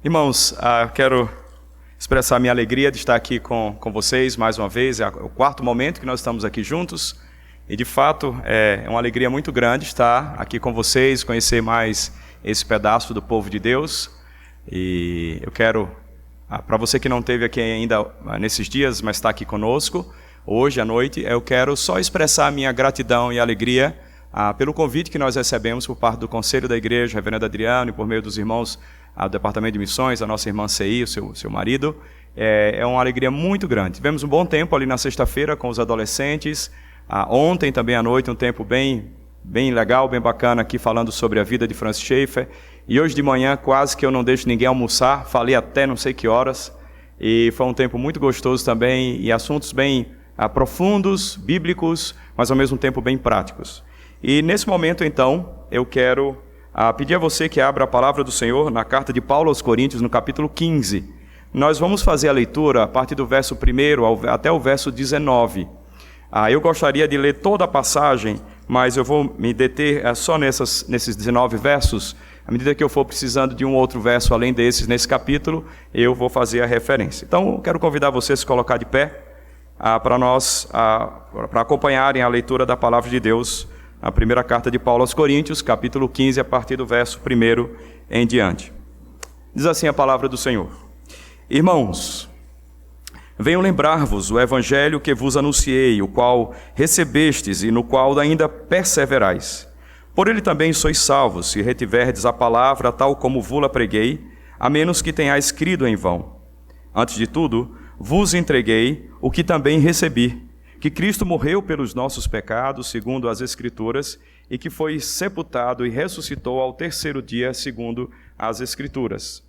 Irmãos, quero expressar minha alegria de estar aqui com vocês mais uma vez. É o quarto momento que nós estamos aqui juntos e, de fato, é uma alegria muito grande estar aqui com vocês, conhecer mais esse pedaço do povo de Deus. E eu quero, para você que não esteve aqui ainda nesses dias, mas está aqui conosco, hoje à noite, eu quero só expressar a minha gratidão e alegria pelo convite que nós recebemos por parte do Conselho da Igreja, Reverendo Adriano, e por meio dos irmãos do Departamento de Missões, a nossa irmã Cei, o seu marido. É uma alegria muito grande. Tivemos um bom tempo ali na sexta-feira com os adolescentes. Ontem também à noite, um tempo bem legal, bem bacana aqui, falando sobre a vida de Francis Schaeffer. E hoje de manhã, quase que eu não deixo ninguém almoçar, falei até não sei que horas. E foi um tempo muito gostoso também, e assuntos bem profundos, bíblicos, mas ao mesmo tempo bem práticos. E nesse momento, então, eu quero pedir a você que abra a palavra do Senhor na carta de Paulo aos Coríntios, no capítulo 15. Nós vamos fazer a leitura a partir do verso 1 até o verso 19. Eu gostaria de ler toda a passagem, mas eu vou me deter só nesses 19 versos. À medida que eu for precisando de um outro verso além desses nesse capítulo, eu vou fazer a referência. Então, eu quero convidar você a se colocar de pé para acompanharem a leitura da palavra de Deus, a primeira carta de Paulo aos Coríntios, capítulo 15, a partir do verso 1 em diante. Diz assim a palavra do Senhor: Irmãos, venho lembrar-vos o evangelho que vos anunciei, o qual recebestes e no qual ainda perseverais. Por ele também sois salvos, se retiverdes a palavra tal como vos-la preguei, a menos que tenhais crido em vão. Antes de tudo, vos entreguei o que também recebi, que Cristo morreu pelos nossos pecados, segundo as Escrituras, e que foi sepultado e ressuscitou ao terceiro dia, segundo as Escrituras.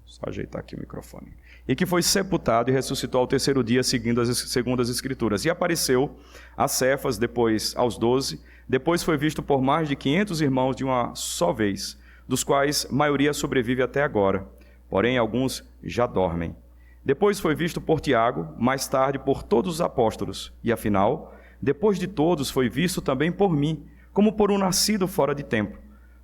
Só ajeitar aqui o microfone. E que foi sepultado e ressuscitou ao terceiro dia, segundo as Escrituras. E apareceu a Cefas, depois aos 12, depois foi visto por mais de 500 irmãos de uma só vez, dos quais maioria sobrevive até agora, porém alguns já dormem. Depois foi visto por Tiago, mais tarde por todos os apóstolos, e afinal, depois de todos foi visto também por mim, como por um nascido fora de tempo,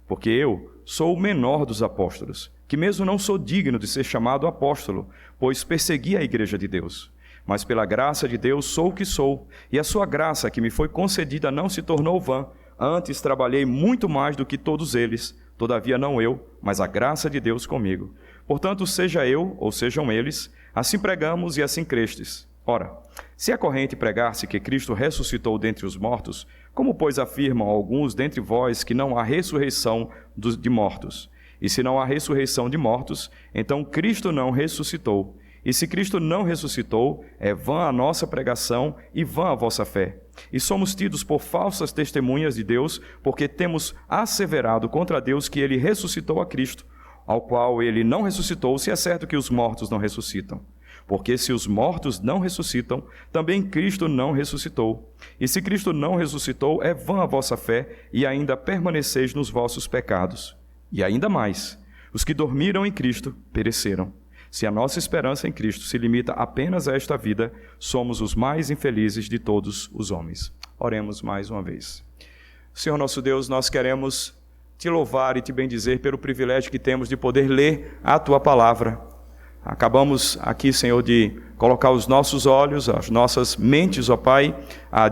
porque eu sou o menor dos apóstolos, que mesmo não sou digno de ser chamado apóstolo, pois persegui a igreja de Deus. Mas pela graça de Deus sou o que sou, e a sua graça que me foi concedida não se tornou vã. Antes trabalhei muito mais do que todos eles, todavia não eu, mas a graça de Deus comigo. Portanto, seja eu, ou sejam eles, assim pregamos e assim crestes. Ora, se é corrente pregar-se que Cristo ressuscitou dentre os mortos, como, pois, afirmam alguns dentre vós que não há ressurreição de mortos? E se não há ressurreição de mortos, então Cristo não ressuscitou. E se Cristo não ressuscitou, é vã a nossa pregação e vã a vossa fé. E somos tidos por falsas testemunhas de Deus, porque temos asseverado contra Deus que ele ressuscitou a Cristo, ao qual ele não ressuscitou, se é certo que os mortos não ressuscitam. Porque se os mortos não ressuscitam, também Cristo não ressuscitou. E se Cristo não ressuscitou, é vã a vossa fé, e ainda permaneceis nos vossos pecados. E ainda mais, os que dormiram em Cristo pereceram. Se a nossa esperança em Cristo se limita apenas a esta vida, somos os mais infelizes de todos os homens. Oremos mais uma vez. Senhor nosso Deus, nós queremos te louvar e te bendizer pelo privilégio que temos de poder ler a tua palavra. Acabamos aqui, Senhor, de colocar os nossos olhos, as nossas mentes, ó Pai,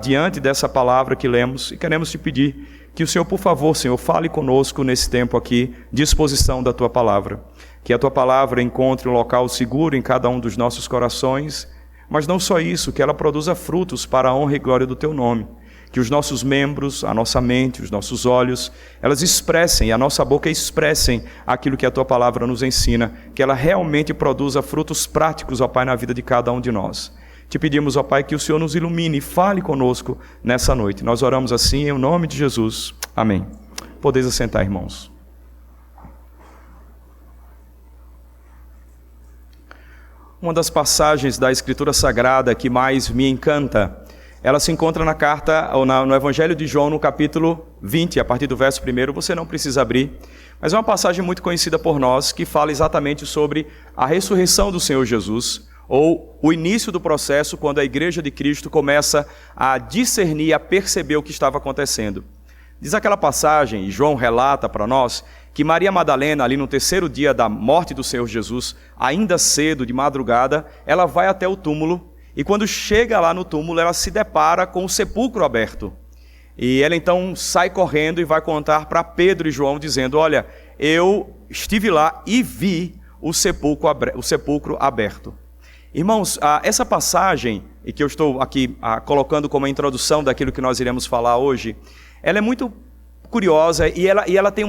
diante dessa palavra que lemos, e queremos te pedir que o Senhor, por favor, Senhor, fale conosco nesse tempo aqui de exposição da tua palavra. Que a tua palavra encontre um local seguro em cada um dos nossos corações, mas não só isso, que ela produza frutos para a honra e glória do teu nome. Que os nossos membros, a nossa mente, os nossos olhos, elas expressem, e a nossa boca expressem aquilo que a tua palavra nos ensina, que ela realmente produza frutos práticos, ó Pai, na vida de cada um de nós. Te pedimos, ó Pai, que o Senhor nos ilumine e fale conosco nessa noite. Nós oramos assim em nome de Jesus. Amém. Podeis assentar, irmãos. Uma das passagens da Escritura Sagrada que mais me encanta, ela se encontra na carta, ou no Evangelho de João, no capítulo 20, a partir do verso 1, você não precisa abrir, mas é uma passagem muito conhecida por nós, que fala exatamente sobre a ressurreição do Senhor Jesus, ou o início do processo, quando a Igreja de Cristo começa a discernir, a perceber o que estava acontecendo. Diz aquela passagem, e João relata para nós, que Maria Madalena, ali no terceiro dia da morte do Senhor Jesus, ainda cedo, de madrugada, ela vai até o túmulo, e quando chega lá no túmulo, ela se depara com o sepulcro aberto. E ela então sai correndo e vai contar para Pedro e João, dizendo: olha, eu estive lá e vi o sepulcro aberto. Irmãos, essa passagem, e que eu estou aqui colocando como a introdução daquilo que nós iremos falar hoje, ela é muito curiosa e ela tem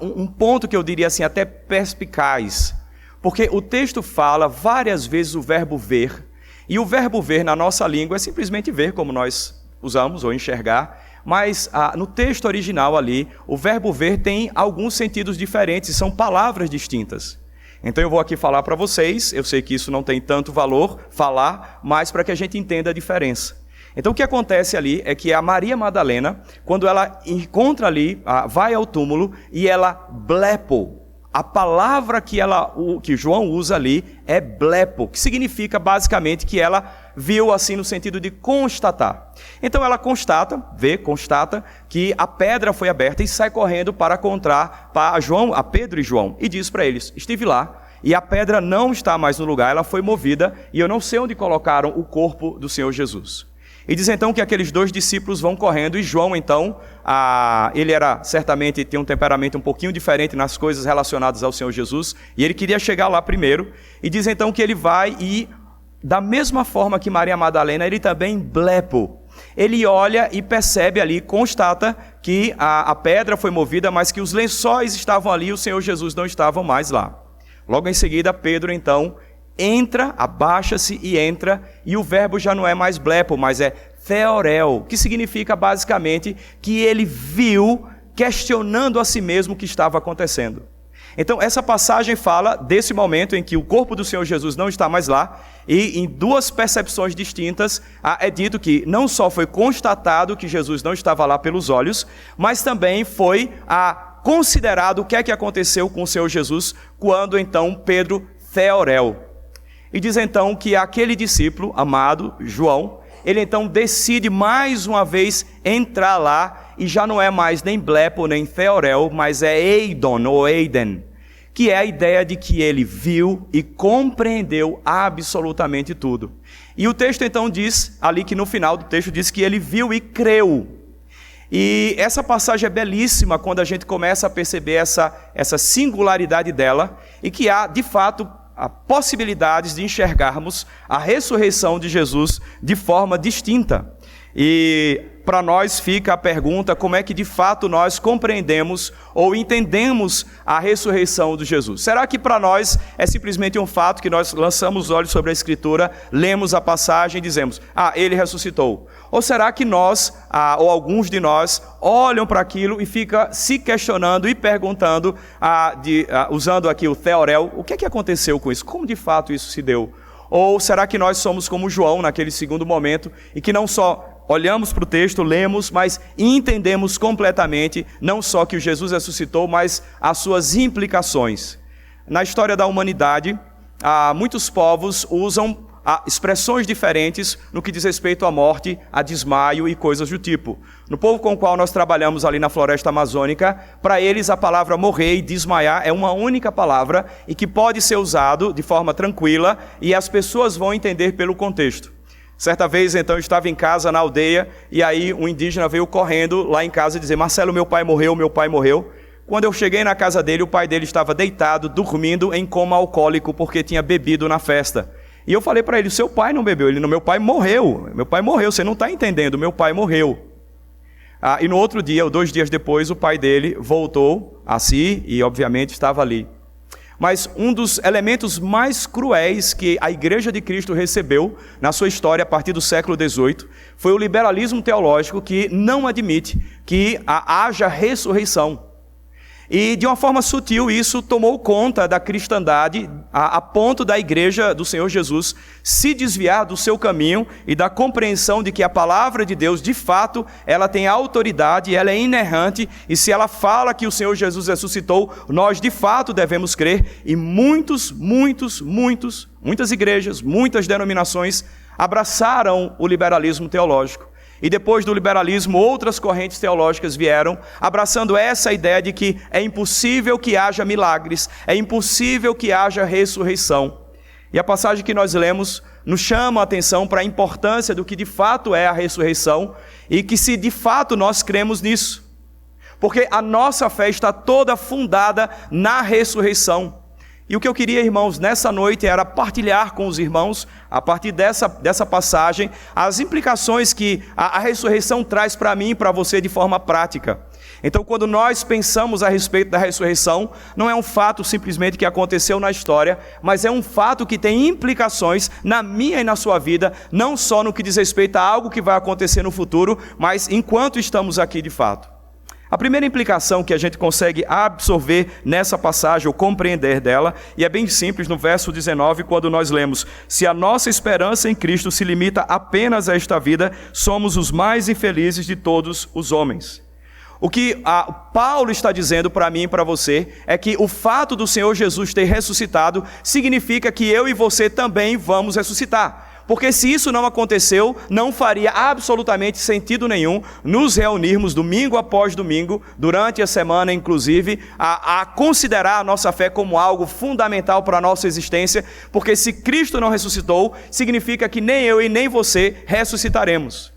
um ponto que eu diria assim, até perspicaz, porque o texto fala várias vezes o verbo ver, e o verbo ver na nossa língua é simplesmente ver, como nós usamos, ou enxergar, mas no texto original ali, o verbo ver tem alguns sentidos diferentes, são palavras distintas. Então eu vou aqui falar para vocês, eu sei que isso não tem tanto valor falar, mas para que a gente entenda a diferença. Então o que acontece ali é que a Maria Madalena, quando ela encontra ali, vai ao túmulo e ela blepo. A palavra que João usa ali é blepo, que significa basicamente que ela viu assim no sentido de constatar. Então ela constata que a pedra foi aberta e sai correndo para contar a Pedro e João e diz para eles: estive lá e a pedra não está mais no lugar, ela foi movida e eu não sei onde colocaram o corpo do Senhor Jesus. E diz então que aqueles dois discípulos vão correndo e João então, ele certamente tem um temperamento um pouquinho diferente nas coisas relacionadas ao Senhor Jesus, e ele queria chegar lá primeiro, e diz então que ele vai e, da mesma forma que Maria Madalena, ele também blepo. Ele olha e percebe ali, constata que a pedra foi movida, mas que os lençóis estavam ali e o Senhor Jesus não estava mais lá. Logo em seguida, Pedro então entra, abaixa-se e entra, e o verbo já não é mais blepo, mas é theorel, que significa basicamente que ele viu, questionando a si mesmo o que estava acontecendo. Então essa passagem fala desse momento em que o corpo do Senhor Jesus não está mais lá, e em duas percepções distintas é dito que não só foi constatado que Jesus não estava lá pelos olhos, mas também foi considerado o que é que aconteceu com o Senhor Jesus quando então Pedro theorel. E diz então que aquele discípulo amado, João, ele então decide mais uma vez entrar lá, e já não é mais nem blepo, nem theorel, mas é eidon ou eiden, que é a ideia de que ele viu e compreendeu absolutamente tudo. E o texto então diz, ali que no final do texto diz que ele viu e creu. E essa passagem é belíssima quando a gente começa a perceber essa singularidade dela, e que há, de fato, possibilidades de enxergarmos a ressurreição de Jesus de forma distinta. E para nós fica a pergunta: como é que de fato nós compreendemos ou entendemos a ressurreição de Jesus? Será que para nós é simplesmente um fato que nós lançamos os olhos sobre a Escritura, lemos a passagem e dizemos: ele ressuscitou? Ou será que nós, ou alguns de nós, olham para aquilo e fica se questionando e perguntando, usando aqui o theorel, o que é que aconteceu com isso? Como de fato isso se deu? Ou será que nós somos como João naquele segundo momento, e que não só olhamos para o texto, lemos, mas entendemos completamente, não só que o Jesus ressuscitou, mas as suas implicações? Na história da humanidade, muitos povos usam expressões diferentes no que diz respeito à morte, a desmaio e coisas do tipo. No povo com o qual nós trabalhamos ali na floresta amazônica, para eles a palavra morrer e desmaiar é uma única palavra e que pode ser usado de forma tranquila, e as pessoas vão entender pelo contexto. Certa vez, então, eu estava em casa na aldeia, e aí um indígena veio correndo lá em casa e dizer: Marcelo, meu pai morreu, meu pai morreu. Quando eu cheguei na casa dele, o pai dele estava deitado, dormindo em coma alcoólico, porque tinha bebido na festa. E eu falei para ele: seu pai não bebeu. Ele: não, meu pai morreu, você não está entendendo, meu pai morreu. E no outro dia, ou 2 dias depois, o pai dele voltou a si e obviamente estava ali. Mas um dos elementos mais cruéis que a Igreja de Cristo recebeu na sua história a partir do século XVIII foi o liberalismo teológico, que não admite que haja ressurreição. E de uma forma sutil isso tomou conta da cristandade a ponto da Igreja do Senhor Jesus se desviar do seu caminho e da compreensão de que a palavra de Deus, de fato, ela tem autoridade, ela é inerrante, e se ela fala que o Senhor Jesus ressuscitou, nós de fato devemos crer. E muitas igrejas, muitas denominações abraçaram o liberalismo teológico. E depois do liberalismo, outras correntes teológicas vieram, abraçando essa ideia de que é impossível que haja milagres, é impossível que haja ressurreição. E a passagem que nós lemos nos chama a atenção para a importância do que de fato é a ressurreição e que se de fato nós cremos nisso. Porque a nossa fé está toda fundada na ressurreição. E o que eu queria, irmãos, nessa noite era partilhar com os irmãos, a partir dessa passagem, as implicações que a ressurreição traz para mim e para você de forma prática. Então, quando nós pensamos a respeito da ressurreição, não é um fato simplesmente que aconteceu na história, mas é um fato que tem implicações na minha e na sua vida, não só no que diz respeito a algo que vai acontecer no futuro, mas enquanto estamos aqui de fato. A primeira implicação que a gente consegue absorver nessa passagem, ou compreender dela, e é bem simples no verso 19, quando nós lemos: se a nossa esperança em Cristo se limita apenas a esta vida, somos os mais infelizes de todos os homens. O que Paulo está dizendo para mim e para você é que o fato do Senhor Jesus ter ressuscitado significa que eu e você também vamos ressuscitar. Porque se isso não aconteceu, não faria absolutamente sentido nenhum nos reunirmos domingo após domingo, durante a semana inclusive, a considerar a nossa fé como algo fundamental para a nossa existência, porque se Cristo não ressuscitou, significa que nem eu e nem você ressuscitaremos.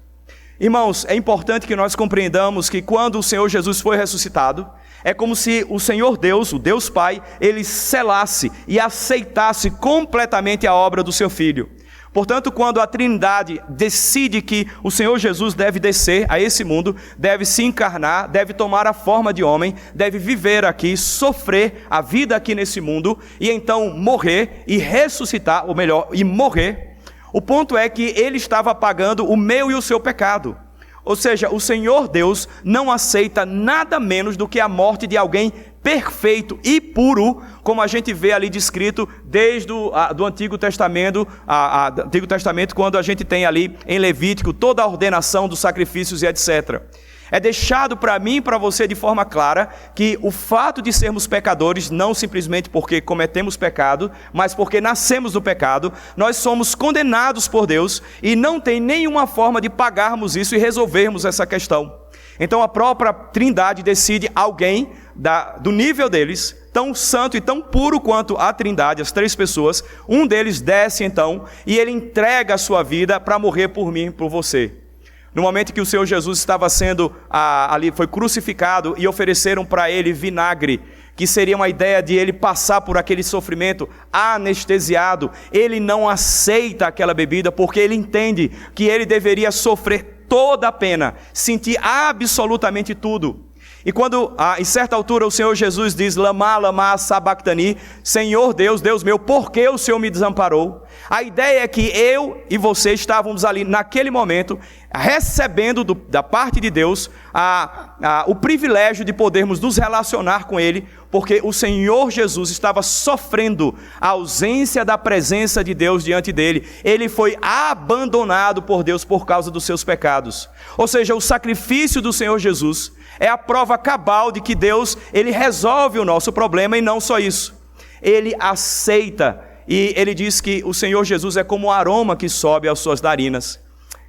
Irmãos, é importante que nós compreendamos que quando o Senhor Jesus foi ressuscitado, é como se o Senhor Deus, o Deus Pai, ele selasse e aceitasse completamente a obra do seu Filho. Portanto, quando a Trindade decide que o Senhor Jesus deve descer a esse mundo, deve se encarnar, deve tomar a forma de homem, deve viver aqui, sofrer a vida aqui nesse mundo, e então morrer e ressuscitar, ou melhor, e morrer, o ponto é que ele estava pagando o meu e o seu pecado. Ou seja, o Senhor Deus não aceita nada menos do que a morte de alguém perfeito e puro, como a gente vê ali descrito desde do Antigo Testamento, Antigo Testamento, quando a gente tem ali em Levítico toda a ordenação dos sacrifícios e etc. É deixado para mim e para você de forma clara que o fato de sermos pecadores, não simplesmente porque cometemos pecado, mas porque nascemos do pecado, nós somos condenados por Deus e não tem nenhuma forma de pagarmos isso e resolvermos essa questão. Então a própria Trindade decide alguém do nível deles, tão santo e tão puro quanto a Trindade, as três pessoas, um deles desce então e ele entrega a sua vida para morrer por mim e por você. No momento que o Senhor Jesus estava sendo ali, foi crucificado e ofereceram para ele vinagre, que seria uma ideia de ele passar por aquele sofrimento anestesiado. Ele não aceita aquela bebida porque ele entende que ele deveria sofrer toda a pena, sentir absolutamente tudo. E quando, em certa altura, o Senhor Jesus diz: Lama, lama, sabactani, Senhor Deus, Deus meu, por que o Senhor me desamparou? A ideia é que eu e você estávamos ali naquele momento, recebendo da parte de Deus o privilégio de podermos nos relacionar com Ele, porque o Senhor Jesus estava sofrendo a ausência da presença de Deus diante dele. Ele foi abandonado por Deus por causa dos seus pecados. Ou seja, o sacrifício do Senhor Jesus é a prova cabal de que Deus, ele resolve o nosso problema, e não só isso. Ele aceita, e ele diz que o Senhor Jesus é como um aroma que sobe às suas narinas.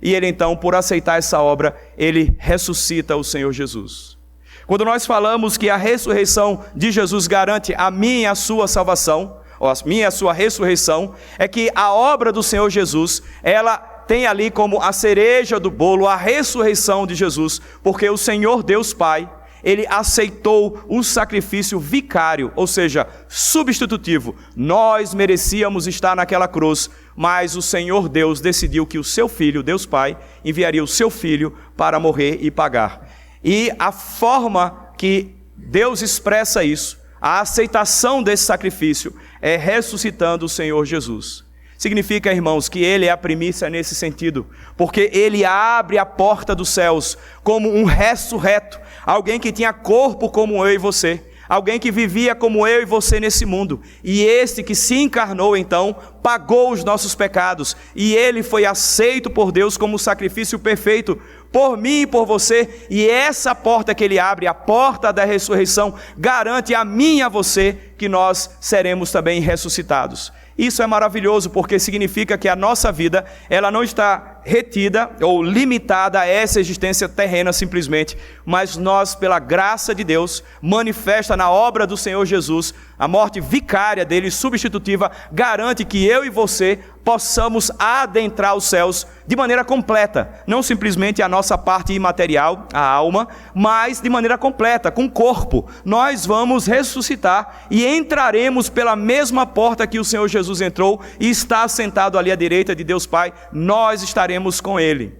E ele então, por aceitar essa obra, ele ressuscita o Senhor Jesus. Quando nós falamos que a ressurreição de Jesus garante a minha e a sua salvação, ou a minha e a sua ressurreição, é que a obra do Senhor Jesus, ela tem ali como a cereja do bolo a ressurreição de Jesus, porque o Senhor Deus Pai, ele aceitou o sacrifício vicário, ou seja, substitutivo. Nós merecíamos estar naquela cruz, mas o Senhor Deus decidiu que o seu Filho, Deus Pai, enviaria o seu Filho para morrer e pagar. E a forma que Deus expressa isso, a aceitação desse sacrifício, é ressuscitando o Senhor Jesus. Significa, irmãos, que ele é a primícia nesse sentido, porque ele abre a porta dos céus como um ressurreto, alguém que tinha corpo como eu e você, alguém que vivia como eu e você nesse mundo, e este que se encarnou então, pagou os nossos pecados, e ele foi aceito por Deus como sacrifício perfeito, por mim e por você, e essa porta que ele abre, a porta da ressurreição, garante a mim e a você que nós seremos também ressuscitados. Isso é maravilhoso, porque significa que a nossa vida, ela não está retida ou limitada a essa existência terrena simplesmente, mas nós, pela graça de Deus, manifesta na obra do Senhor Jesus, a morte vicária dele, substitutiva, garante que eu e você possamos adentrar os céus de maneira completa, não simplesmente a nossa parte imaterial, a alma, mas de maneira completa, com o corpo. Nós vamos ressuscitar e entraremos pela mesma porta que o Senhor Jesus entrou e está sentado ali à direita de Deus Pai, nós estaremos com Ele.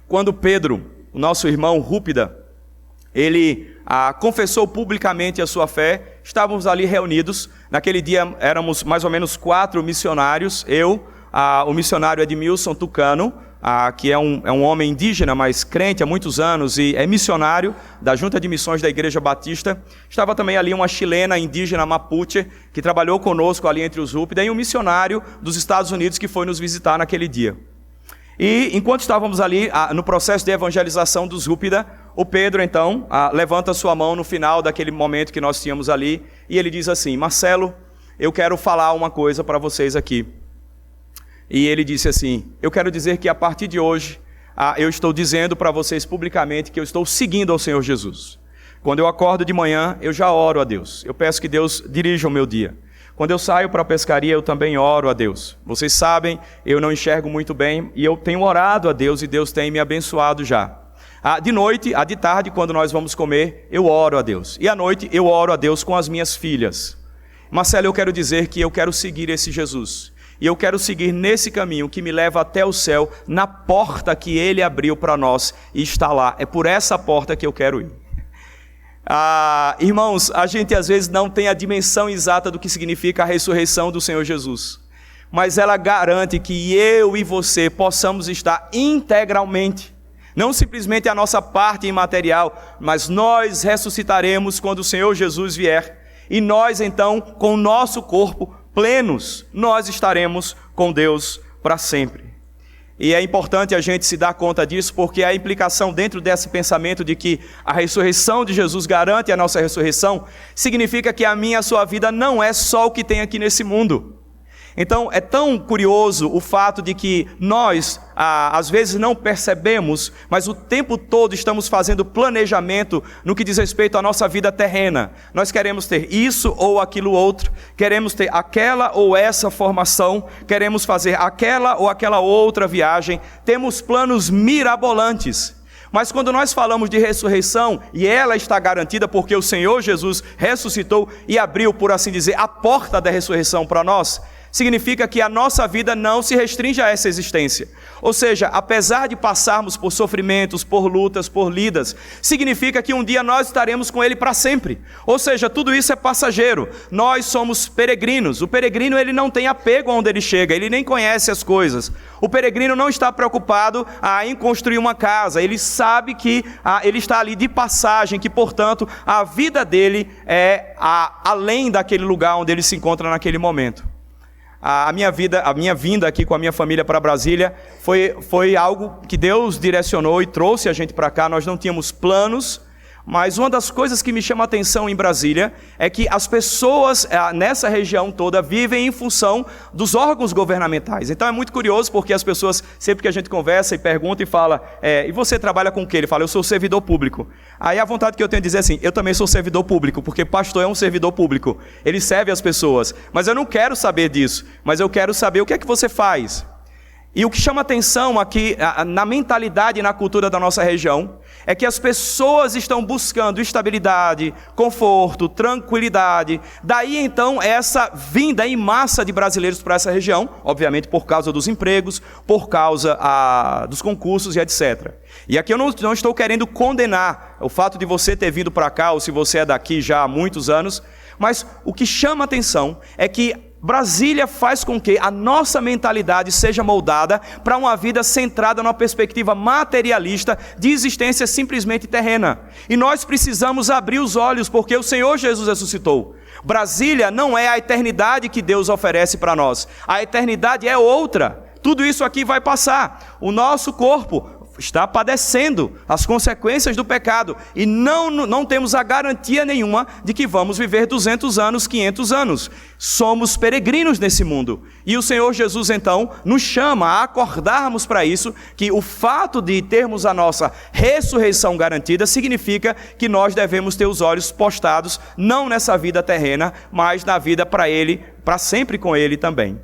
Quando Pedro, o nosso irmão Rúpida, ele confessou publicamente a sua fé, estávamos ali reunidos, naquele dia éramos mais ou menos 4 missionários, o missionário Edmilson Tucano, que é um homem indígena, mas crente há muitos anos e é missionário da Junta de Missões da Igreja Batista. Estava também ali uma chilena indígena Mapuche, que trabalhou conosco ali entre os Rúpida, e um missionário dos Estados Unidos que foi nos visitar naquele dia. E enquanto estávamos ali no processo de evangelização dos Rúpida, o Pedro então levanta sua mão no final daquele momento que nós tínhamos ali, e ele diz assim: Marcelo, eu quero falar uma coisa para vocês aqui. E ele disse assim: eu quero dizer que a partir de hoje, eu estou dizendo para vocês publicamente que eu estou seguindo ao Senhor Jesus. Quando eu acordo de manhã, eu já oro a Deus. Eu peço que Deus dirija o meu dia. Quando eu saio para a pescaria, eu também oro a Deus. Vocês sabem, eu não enxergo muito bem e eu tenho orado a Deus e Deus tem me abençoado já. De noite, de tarde, quando nós vamos comer, eu oro a Deus. E à noite, eu oro a Deus com as minhas filhas. Marcelo, eu quero dizer que eu quero seguir esse Jesus. E eu quero seguir nesse caminho que me leva até o céu, na porta que Ele abriu para nós e está lá. É por essa porta que eu quero ir. Irmãos, a gente às vezes não tem a dimensão exata do que significa a ressurreição do Senhor Jesus. Mas ela garante que eu e você possamos estar integralmente. Não simplesmente a nossa parte imaterial, mas nós ressuscitaremos quando o Senhor Jesus vier. E nós então, com o nosso corpo plenos, nós estaremos com Deus para sempre. E é importante a gente se dar conta disso, porque a implicação dentro desse pensamento de que a ressurreição de Jesus garante a nossa ressurreição, significa que a minha e a sua vida não é só o que tem aqui nesse mundo. Então é tão curioso o fato de que nós, às vezes não percebemos, mas o tempo todo estamos fazendo planejamento no que diz respeito à nossa vida terrena. Nós queremos ter isso ou aquilo outro, queremos ter aquela ou essa formação, queremos fazer aquela ou aquela outra viagem, temos planos mirabolantes. Mas quando nós falamos de ressurreição, e ela está garantida porque o Senhor Jesus ressuscitou e abriu, por assim dizer, a porta da ressurreição para nós, significa que a nossa vida não se restringe a essa existência. Ou seja, apesar de passarmos por sofrimentos, por lutas, por lidas, significa que um dia nós estaremos com Ele para sempre. Ou seja, tudo isso é passageiro. Nós somos peregrinos. O peregrino, ele não tem apego aonde ele chega, ele nem conhece as coisas. O peregrino não está preocupado em construir uma casa, ele sabe que ele está ali de passagem, que portanto a vida dele é além daquele lugar onde ele se encontra naquele momento. A minha vinda aqui com a minha família para Brasília foi algo que Deus direcionou e trouxe a gente para cá. Nós não tínhamos planos, mas uma das coisas que me chama a atenção em Brasília é que as pessoas nessa região toda vivem em função dos órgãos governamentais. Então é muito curioso porque as pessoas, sempre que a gente conversa e pergunta e fala, e você trabalha com o quê? Ele fala, eu sou servidor público. Aí a vontade que eu tenho de dizer assim, eu também sou servidor público, porque pastor é um servidor público. Ele serve as pessoas. Mas eu não quero saber disso, mas eu quero saber o que é que você faz. E o que chama atenção aqui, na mentalidade e na cultura da nossa região, é que as pessoas estão buscando estabilidade, conforto, tranquilidade. Daí então essa vinda em massa de brasileiros para essa região, obviamente por causa dos empregos, por causa dos concursos e etc. E aqui eu não estou querendo condenar o fato de você ter vindo para cá, ou se você é daqui já há muitos anos, mas o que chama atenção é que Brasília faz com que a nossa mentalidade seja moldada para uma vida centrada numa perspectiva materialista de existência simplesmente terrena. E nós precisamos abrir os olhos porque o Senhor Jesus ressuscitou. Brasília não é a eternidade que Deus oferece para nós. A eternidade é outra. Tudo isso aqui vai passar. O nosso corpo está padecendo as consequências do pecado e não temos a garantia nenhuma de que vamos viver 200 anos, 500 anos. Somos peregrinos nesse mundo. E o Senhor Jesus, então, nos chama a acordarmos para isso, que o fato de termos a nossa ressurreição garantida significa que nós devemos ter os olhos postados, não nessa vida terrena, mas na vida para Ele, para sempre com Ele também.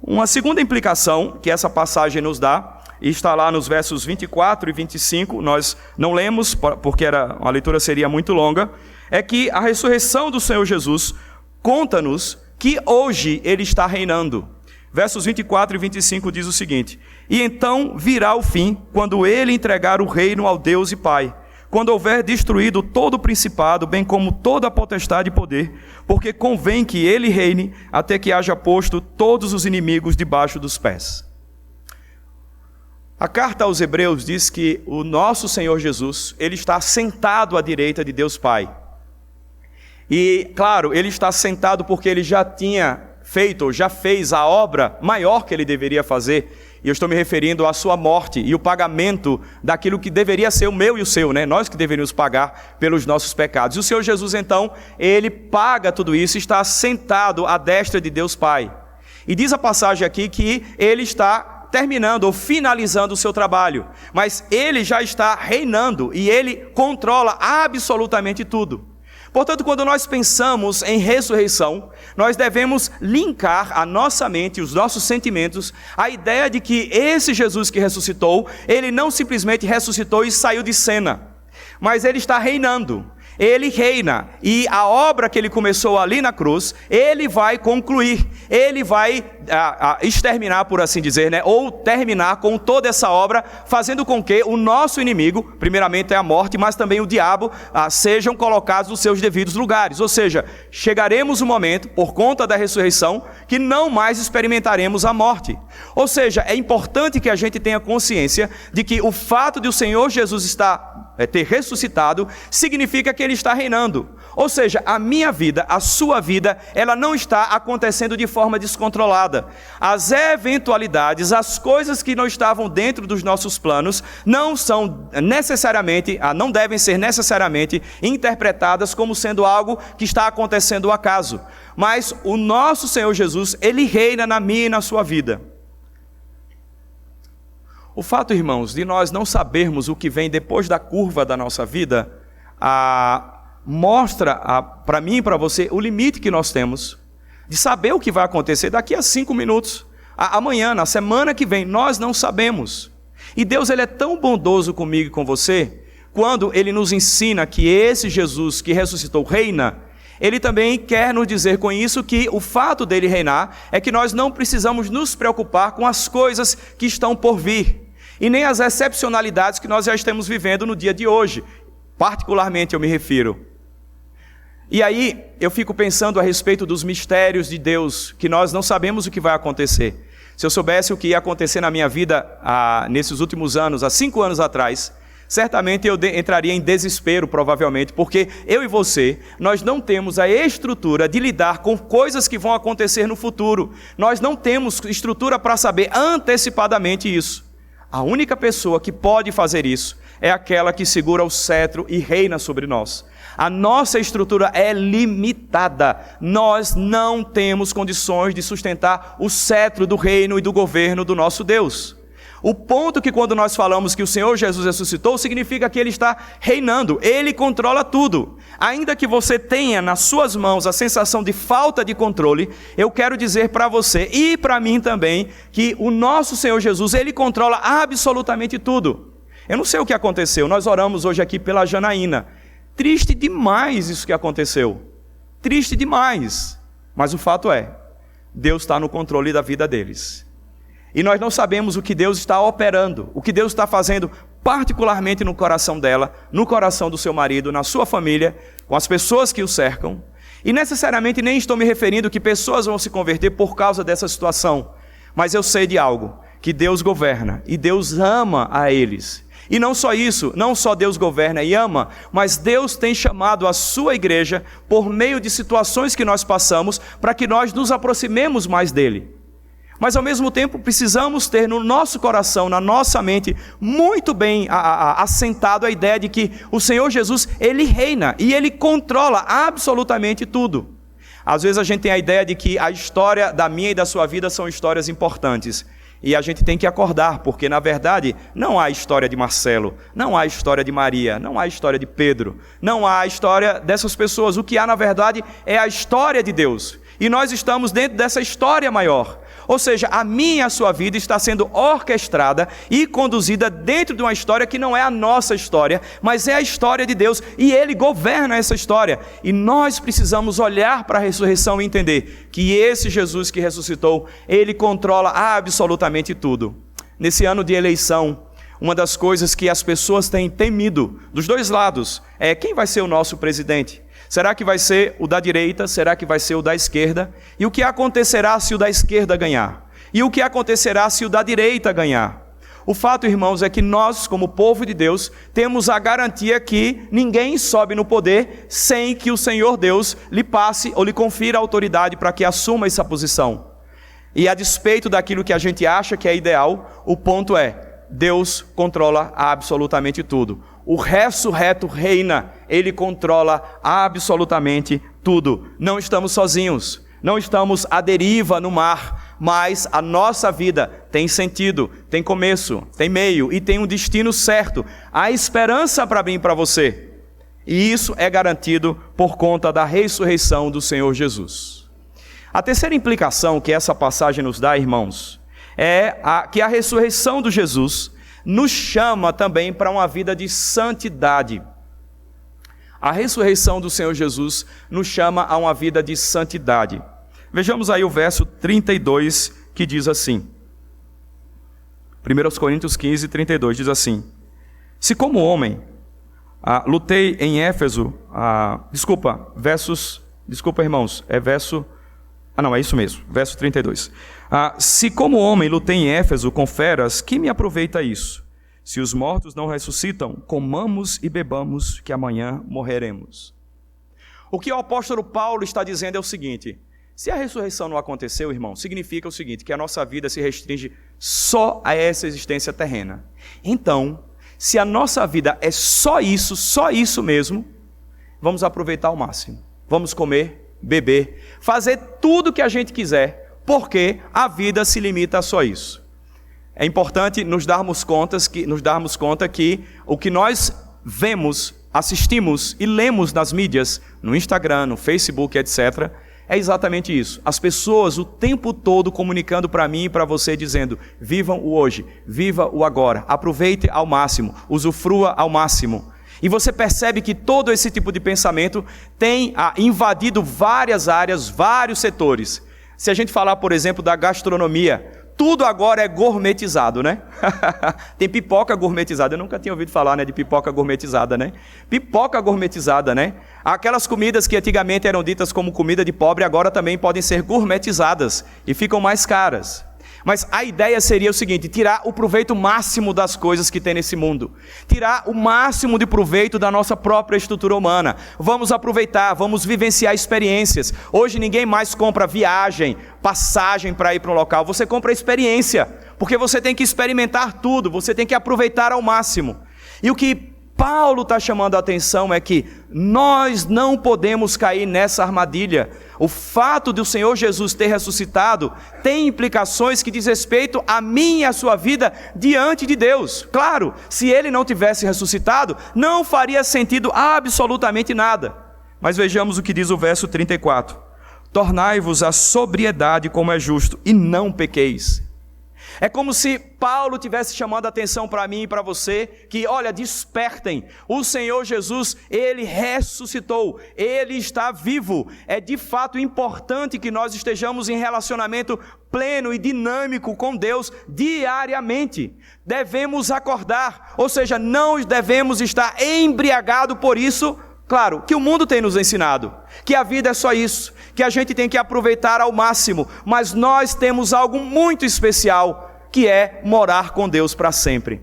Uma segunda implicação que essa passagem nos dá, e está lá nos versos 24 e 25, nós não lemos porque a leitura seria muito longa, é que a ressurreição do Senhor Jesus conta-nos que hoje Ele está reinando. Versos 24 e 25 diz o seguinte: e então virá o fim, quando Ele entregar o reino ao Deus e Pai, quando houver destruído todo o principado, bem como toda a potestade e poder, porque convém que Ele reine até que haja posto todos os inimigos debaixo dos pés. A carta aos Hebreus diz que o nosso Senhor Jesus, Ele está sentado à direita de Deus Pai. E, claro, Ele está sentado porque Ele já tinha feito, ou já fez a obra maior que Ele deveria fazer. E eu estou me referindo à sua morte e o pagamento daquilo que deveria ser o meu e o seu, né? Nós que deveríamos pagar pelos nossos pecados. E o Senhor Jesus, então, Ele paga tudo isso e está sentado à destra de Deus Pai. E diz a passagem aqui que Ele está terminando ou finalizando o seu trabalho, mas Ele já está reinando e Ele controla absolutamente tudo. Portanto, quando nós pensamos em ressurreição, nós devemos linkar a nossa mente, os nossos sentimentos, à ideia de que esse Jesus que ressuscitou, Ele não simplesmente ressuscitou e saiu de cena, mas Ele está reinando. Ele reina, e a obra que Ele começou ali na cruz, Ele vai concluir, Ele vai exterminar, por assim dizer, né? Ou terminar com toda essa obra, fazendo com que o nosso inimigo, primeiramente é a morte, mas também o diabo, sejam colocados nos seus devidos lugares. Ou seja, chegaremos um momento, por conta da ressurreição, que não mais experimentaremos a morte. Ou seja, é importante que a gente tenha consciência de que o fato de o Senhor Jesus ter ressuscitado, significa que Ele está reinando. Ou seja, a minha vida, a sua vida, ela não está acontecendo de forma descontrolada. As eventualidades, as coisas que não estavam dentro dos nossos planos, não devem ser necessariamente interpretadas como sendo algo que está acontecendo ao acaso. Mas o nosso Senhor Jesus, Ele reina na minha e na sua vida. O fato, irmãos, de nós não sabermos o que vem depois da curva da nossa vida, mostra para mim e para você o limite que nós temos de saber o que vai acontecer daqui a 5 minutos, amanhã, na semana que vem, nós não sabemos. E Deus, Ele é tão bondoso comigo e com você, quando Ele nos ensina que esse Jesus que ressuscitou reina, Ele também quer nos dizer com isso que o fato dele reinar é que nós não precisamos nos preocupar com as coisas que estão por vir, e nem as excepcionalidades que nós já estamos vivendo no dia de hoje, particularmente eu me refiro. E aí eu fico pensando a respeito dos mistérios de Deus, que nós não sabemos o que vai acontecer. Se eu soubesse o que ia acontecer na minha vida nesses últimos anos, há 5 anos atrás, certamente eu entraria em desespero, provavelmente, porque eu e você, nós não temos a estrutura de lidar com coisas que vão acontecer no futuro. Nós não temos estrutura para saber antecipadamente isso. A única pessoa que pode fazer isso é aquela que segura o cetro e reina sobre nós. A nossa estrutura é limitada. Nós não temos condições de sustentar o cetro do reino e do governo do nosso Deus. O ponto que quando nós falamos que o Senhor Jesus ressuscitou, significa que Ele está reinando, Ele controla tudo. Ainda que você tenha nas suas mãos a sensação de falta de controle, eu quero dizer para você e para mim também, que o nosso Senhor Jesus, Ele controla absolutamente tudo. Eu não sei o que aconteceu, nós oramos hoje aqui pela Janaína. Triste demais isso que aconteceu, triste demais, mas o fato é, Deus está no controle da vida deles. E nós não sabemos o que Deus está operando, o que Deus está fazendo particularmente no coração dela, no coração do seu marido, na sua família, com as pessoas que o cercam. E necessariamente nem estou me referindo que pessoas vão se converter por causa dessa situação. Mas eu sei de algo, que Deus governa e Deus ama a eles. E não só isso, não só Deus governa e ama, mas Deus tem chamado a sua igreja por meio de situações que nós passamos para que nós nos aproximemos mais dele. Mas ao mesmo tempo precisamos ter no nosso coração, na nossa mente, muito bem assentado a ideia de que o Senhor Jesus, Ele reina e Ele controla absolutamente tudo. Às vezes a gente tem a ideia de que a história da minha e da sua vida são histórias importantes. E a gente tem que acordar, porque na verdade não há história de Marcelo, não há história de Maria, não há história de Pedro, não há história dessas pessoas. O que há na verdade é a história de Deus. E nós estamos dentro dessa história maior. Ou seja, a minha e a sua vida está sendo orquestrada e conduzida dentro de uma história que não é a nossa história, mas é a história de Deus, e Ele governa essa história. E nós precisamos olhar para a ressurreição e entender que esse Jesus que ressuscitou, Ele controla absolutamente tudo. Nesse ano de eleição, uma das coisas que as pessoas têm temido, dos dois lados, é quem vai ser o nosso presidente. Será que vai ser o da direita? Será que vai ser o da esquerda? E o que acontecerá se o da esquerda ganhar? E o que acontecerá se o da direita ganhar? O fato, irmãos, é que nós, como povo de Deus, temos a garantia que ninguém sobe no poder sem que o Senhor Deus lhe passe ou lhe confira autoridade para que assuma essa posição. E a despeito daquilo que a gente acha que é ideal, o ponto é, Deus controla absolutamente tudo. O ressurreto reina, Ele controla absolutamente tudo. Não estamos sozinhos, não estamos à deriva no mar, mas a nossa vida tem sentido, tem começo, tem meio e tem um destino certo. Há esperança para mim e para você. E isso é garantido por conta da ressurreição do Senhor Jesus. A terceira implicação que essa passagem nos dá, irmãos, é que a ressurreição de Jesus nos chama também para uma vida de santidade. A ressurreição do Senhor Jesus nos chama a uma vida de santidade. Vejamos aí o verso 32, que diz assim. 1 Coríntios 15, 32, diz assim. Se como homem, lutei em Éfeso, desculpa irmãos, é isso mesmo, verso 32. Se como homem lutei em Éfeso com feras, que me aproveita isso? Se os mortos não ressuscitam, comamos e bebamos, que amanhã morreremos. O que o apóstolo Paulo está dizendo é o seguinte: se a ressurreição não aconteceu, irmão, significa o seguinte, que a nossa vida se restringe só a essa existência terrena. Então, se a nossa vida é só isso mesmo, vamos aproveitar ao máximo. Vamos comer, beber, fazer tudo o que a gente quiser, porque a vida se limita a só isso. É importante nos darmos conta que o que nós vemos, assistimos e lemos nas mídias, no Instagram, no Facebook, etc., é exatamente isso. As pessoas o tempo todo comunicando para mim e para você, dizendo, vivam o hoje, viva o agora, aproveite ao máximo, usufrua ao máximo. E você percebe que todo esse tipo de pensamento tem invadido várias áreas, vários setores. Se a gente falar, por exemplo, da gastronomia, tudo agora é gourmetizado, né? Tem pipoca gourmetizada. Eu nunca tinha ouvido falar, né, de pipoca gourmetizada, né? Pipoca gourmetizada, né? Aquelas comidas que antigamente eram ditas como comida de pobre, agora também podem ser gourmetizadas e ficam mais caras. Mas a ideia seria o seguinte, tirar o proveito máximo das coisas que tem nesse mundo. Tirar o máximo de proveito da nossa própria estrutura humana. Vamos aproveitar, vamos vivenciar experiências. Hoje ninguém mais compra viagem, passagem para ir para um local. Você compra experiência, porque você tem que experimentar tudo, você tem que aproveitar ao máximo. E o que Paulo está chamando a atenção é que nós não podemos cair nessa armadilha. O fato de o Senhor Jesus ter ressuscitado tem implicações que diz respeito a mim e a sua vida diante de Deus. Claro, se Ele não tivesse ressuscitado, não faria sentido absolutamente nada. Mas vejamos o que diz o verso 34. Tornai-vos a sobriedade como é justo, e não pequeis. É como se Paulo tivesse chamando a atenção para mim e para você, que, olha, despertem, o Senhor Jesus, Ele ressuscitou, Ele está vivo. É de fato importante que nós estejamos em relacionamento pleno e dinâmico com Deus diariamente. Devemos acordar, ou seja, não devemos estar embriagados por isso. Claro, que o mundo tem nos ensinado, que a vida é só isso, que a gente tem que aproveitar ao máximo, mas nós temos algo muito especial, que é morar com Deus para sempre.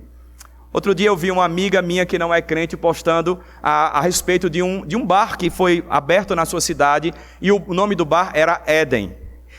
Outro dia eu vi uma amiga minha que não é crente postando a respeito de um bar que foi aberto na sua cidade, e o nome do bar era Éden.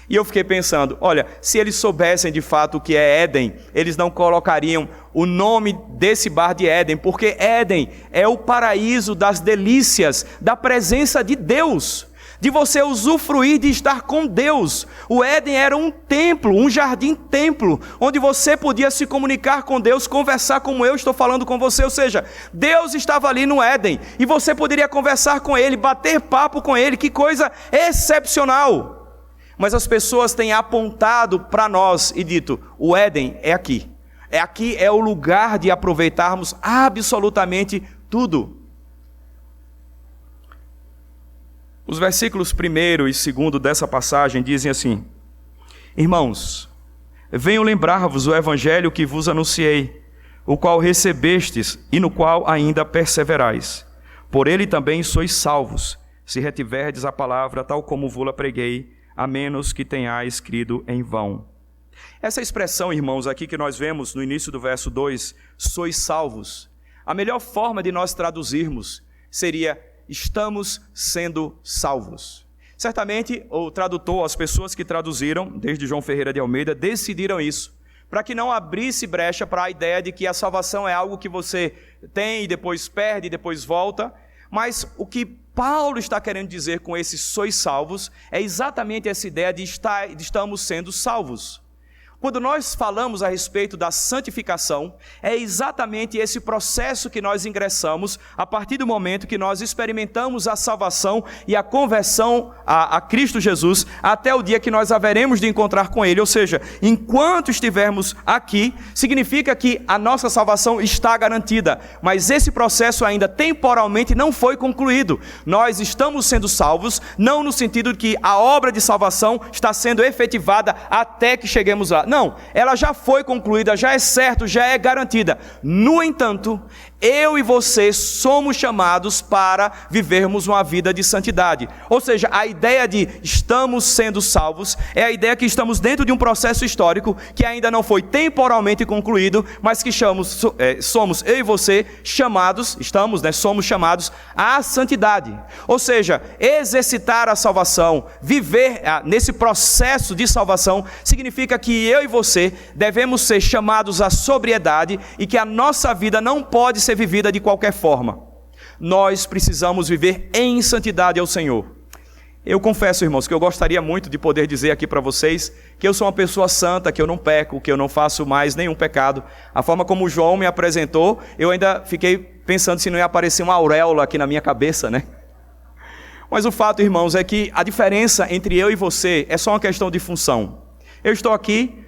E eu fiquei pensando, olha, se eles soubessem de fato o que é Éden, eles não colocariam o nome desse bar de Éden, porque Éden é o paraíso das delícias, da presença de Deus, de você usufruir de estar com Deus. O Éden era um templo, um jardim-templo, onde você podia se comunicar com Deus, conversar como eu estou falando com você, ou seja, Deus estava ali no Éden, e você poderia conversar com Ele, bater papo com Ele, que coisa excepcional. Mas as pessoas têm apontado para nós e dito, o Éden é aqui. Aqui é o lugar de aproveitarmos absolutamente tudo. Os versículos 1º e 2º dessa passagem dizem assim: Irmãos, venho lembrar-vos o evangelho que vos anunciei, o qual recebestes e no qual ainda perseverais. Por ele também sois salvos, se retiverdes a palavra tal como vos-la preguei, a menos que tenhais crido em vão. Essa expressão, irmãos, aqui que nós vemos no início do verso 2, sois salvos, a melhor forma de nós traduzirmos seria, estamos sendo salvos. Certamente, o tradutor, as pessoas que traduziram, desde João Ferreira de Almeida, decidiram isso, para que não abrisse brecha para a ideia de que a salvação é algo que você tem e depois perde e depois volta, mas o que Paulo está querendo dizer com esse sois salvos é exatamente essa ideia de estamos sendo salvos. Quando nós falamos a respeito da santificação, é exatamente esse processo que nós ingressamos a partir do momento que nós experimentamos a salvação e a conversão a Cristo Jesus, até o dia que nós haveremos de encontrar com Ele. Ou seja, enquanto estivermos aqui, significa que a nossa salvação está garantida, mas esse processo ainda temporalmente não foi concluído. Nós estamos sendo salvos, não no sentido de que a obra de salvação está sendo efetivada até que cheguemos lá. Não, ela já foi concluída, já é certo, já é garantida. No entanto, eu e você somos chamados para vivermos uma vida de santidade. Ou seja, a ideia de estamos sendo salvos é a ideia que estamos dentro de um processo histórico que ainda não foi temporalmente concluído, mas que somos eu e você chamados, somos chamados à santidade. Ou seja, exercitar a salvação, viver nesse processo de salvação, significa que eu e você devemos ser chamados à sobriedade e que a nossa vida não pode ser vivida de qualquer forma. Nós precisamos viver em santidade ao Senhor. Eu confesso, irmãos, que eu gostaria muito de poder dizer aqui para vocês que eu sou uma pessoa santa, que eu não peco, que eu não faço mais nenhum pecado. A forma como o João me apresentou, eu ainda fiquei pensando se não ia aparecer uma auréola aqui na minha cabeça, né? Mas o fato, irmãos, é que a diferença entre eu e você é só uma questão de função. Eu estou aqui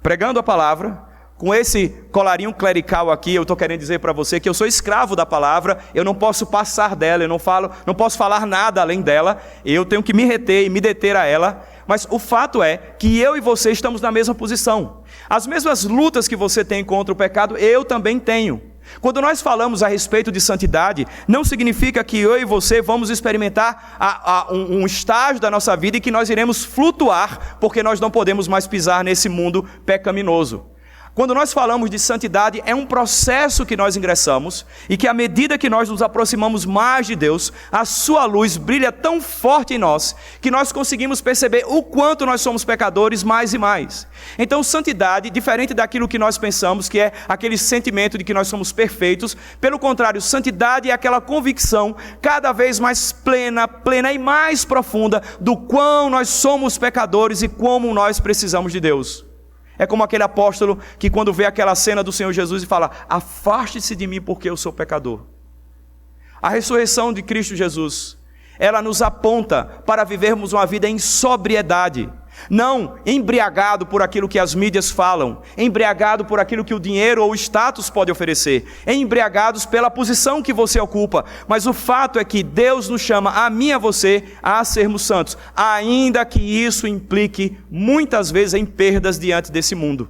pregando a palavra, com esse colarinho clerical aqui, eu estou querendo dizer para você que eu sou escravo da palavra, eu não posso passar dela, eu não posso falar nada além dela, eu tenho que me reter e me deter a ela, mas o fato é que eu e você estamos na mesma posição. As mesmas lutas que você tem contra o pecado, eu também tenho. Quando nós falamos a respeito de santidade, não significa que eu e você vamos experimentar um estágio da nossa vida em que nós iremos flutuar, porque nós não podemos mais pisar nesse mundo pecaminoso. Quando nós falamos de santidade, é um processo que nós ingressamos e que à medida que nós nos aproximamos mais de Deus, a sua luz brilha tão forte em nós que nós conseguimos perceber o quanto nós somos pecadores mais e mais. Então, santidade, diferente daquilo que nós pensamos, que é aquele sentimento de que nós somos perfeitos, pelo contrário, santidade é aquela convicção cada vez mais plena e mais profunda do quão nós somos pecadores e como nós precisamos de Deus. É como aquele apóstolo que quando vê aquela cena do Senhor Jesus e fala, afaste-se de mim porque eu sou pecador. A ressurreição de Cristo Jesus, ela nos aponta para vivermos uma vida em sobriedade, não embriagado por aquilo que as mídias falam, embriagado por aquilo que o dinheiro ou o status pode oferecer, embriagados pela posição que você ocupa, mas o fato é que Deus nos chama, a mim e a você, a sermos santos, ainda que isso implique muitas vezes em perdas diante desse mundo.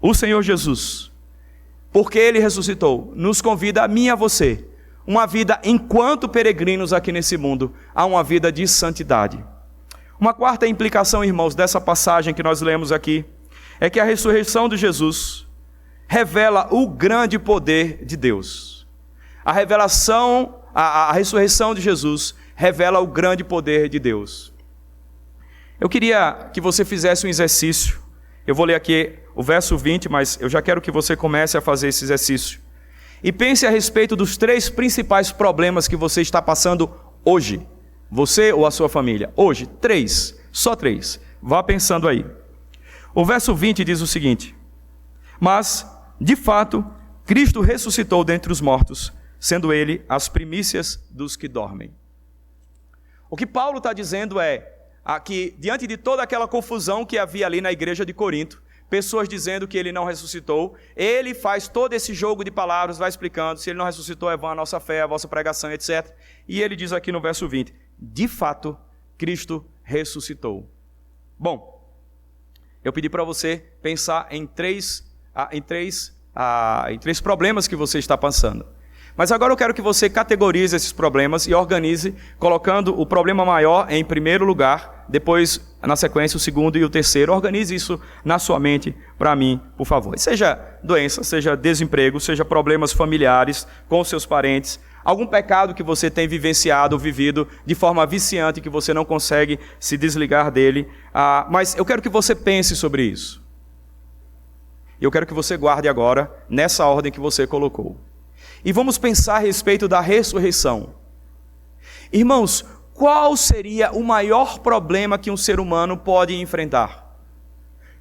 O Senhor Jesus, porque Ele ressuscitou, nos convida a mim e a você, uma vida enquanto peregrinos aqui nesse mundo, a uma vida de santidade. Uma quarta implicação, irmãos, dessa passagem que nós lemos aqui, é que a ressurreição de Jesus revela o grande poder de Deus. A ressurreição de Jesus revela o grande poder de Deus. Eu queria que você fizesse um exercício. Eu vou ler aqui o verso 20, mas eu já quero que você comece a fazer esse exercício. E pense a respeito dos 3 principais problemas que você está passando hoje. Você ou a sua família. Hoje, 3. Só 3. Vá pensando aí. O verso 20 diz o seguinte: mas, de fato, Cristo ressuscitou dentre os mortos, sendo ele as primícias dos que dormem. O que Paulo está dizendo é que, diante de toda aquela confusão que havia ali na igreja de Corinto, pessoas dizendo que ele não ressuscitou, ele faz todo esse jogo de palavras, vai explicando, se ele não ressuscitou é vã a nossa fé, a vossa pregação, etc. E ele diz aqui no verso 20, de fato, Cristo ressuscitou. Bom, eu pedi para você pensar em três problemas que você está passando. Mas agora eu quero que você categorize esses problemas e organize, colocando o problema maior em primeiro lugar, depois, na sequência, o segundo e o terceiro. Organize isso na sua mente para mim, por favor. Seja doença, seja desemprego, seja problemas familiares com seus parentes, algum pecado que você tem vivenciado, vivido de forma viciante, que você não consegue se desligar dele. Mas eu quero que você pense sobre isso. Eu quero que você guarde agora, nessa ordem que você colocou. E vamos pensar a respeito da ressurreição. Irmãos, qual seria o maior problema que um ser humano pode enfrentar?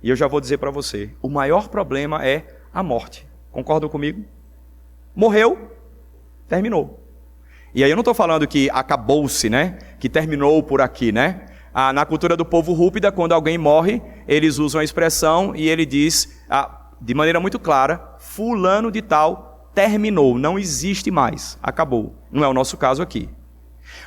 E eu já vou dizer para você, o maior problema é a morte. Concordam comigo? Morreu, terminou. E aí eu não estou falando que acabou-se, né? Que terminou por aqui, né? Na cultura do povo rúpida, quando alguém morre, eles usam a expressão e ele diz, de maneira muito clara, fulano de tal terminou, não existe mais, acabou. Não é o nosso caso aqui.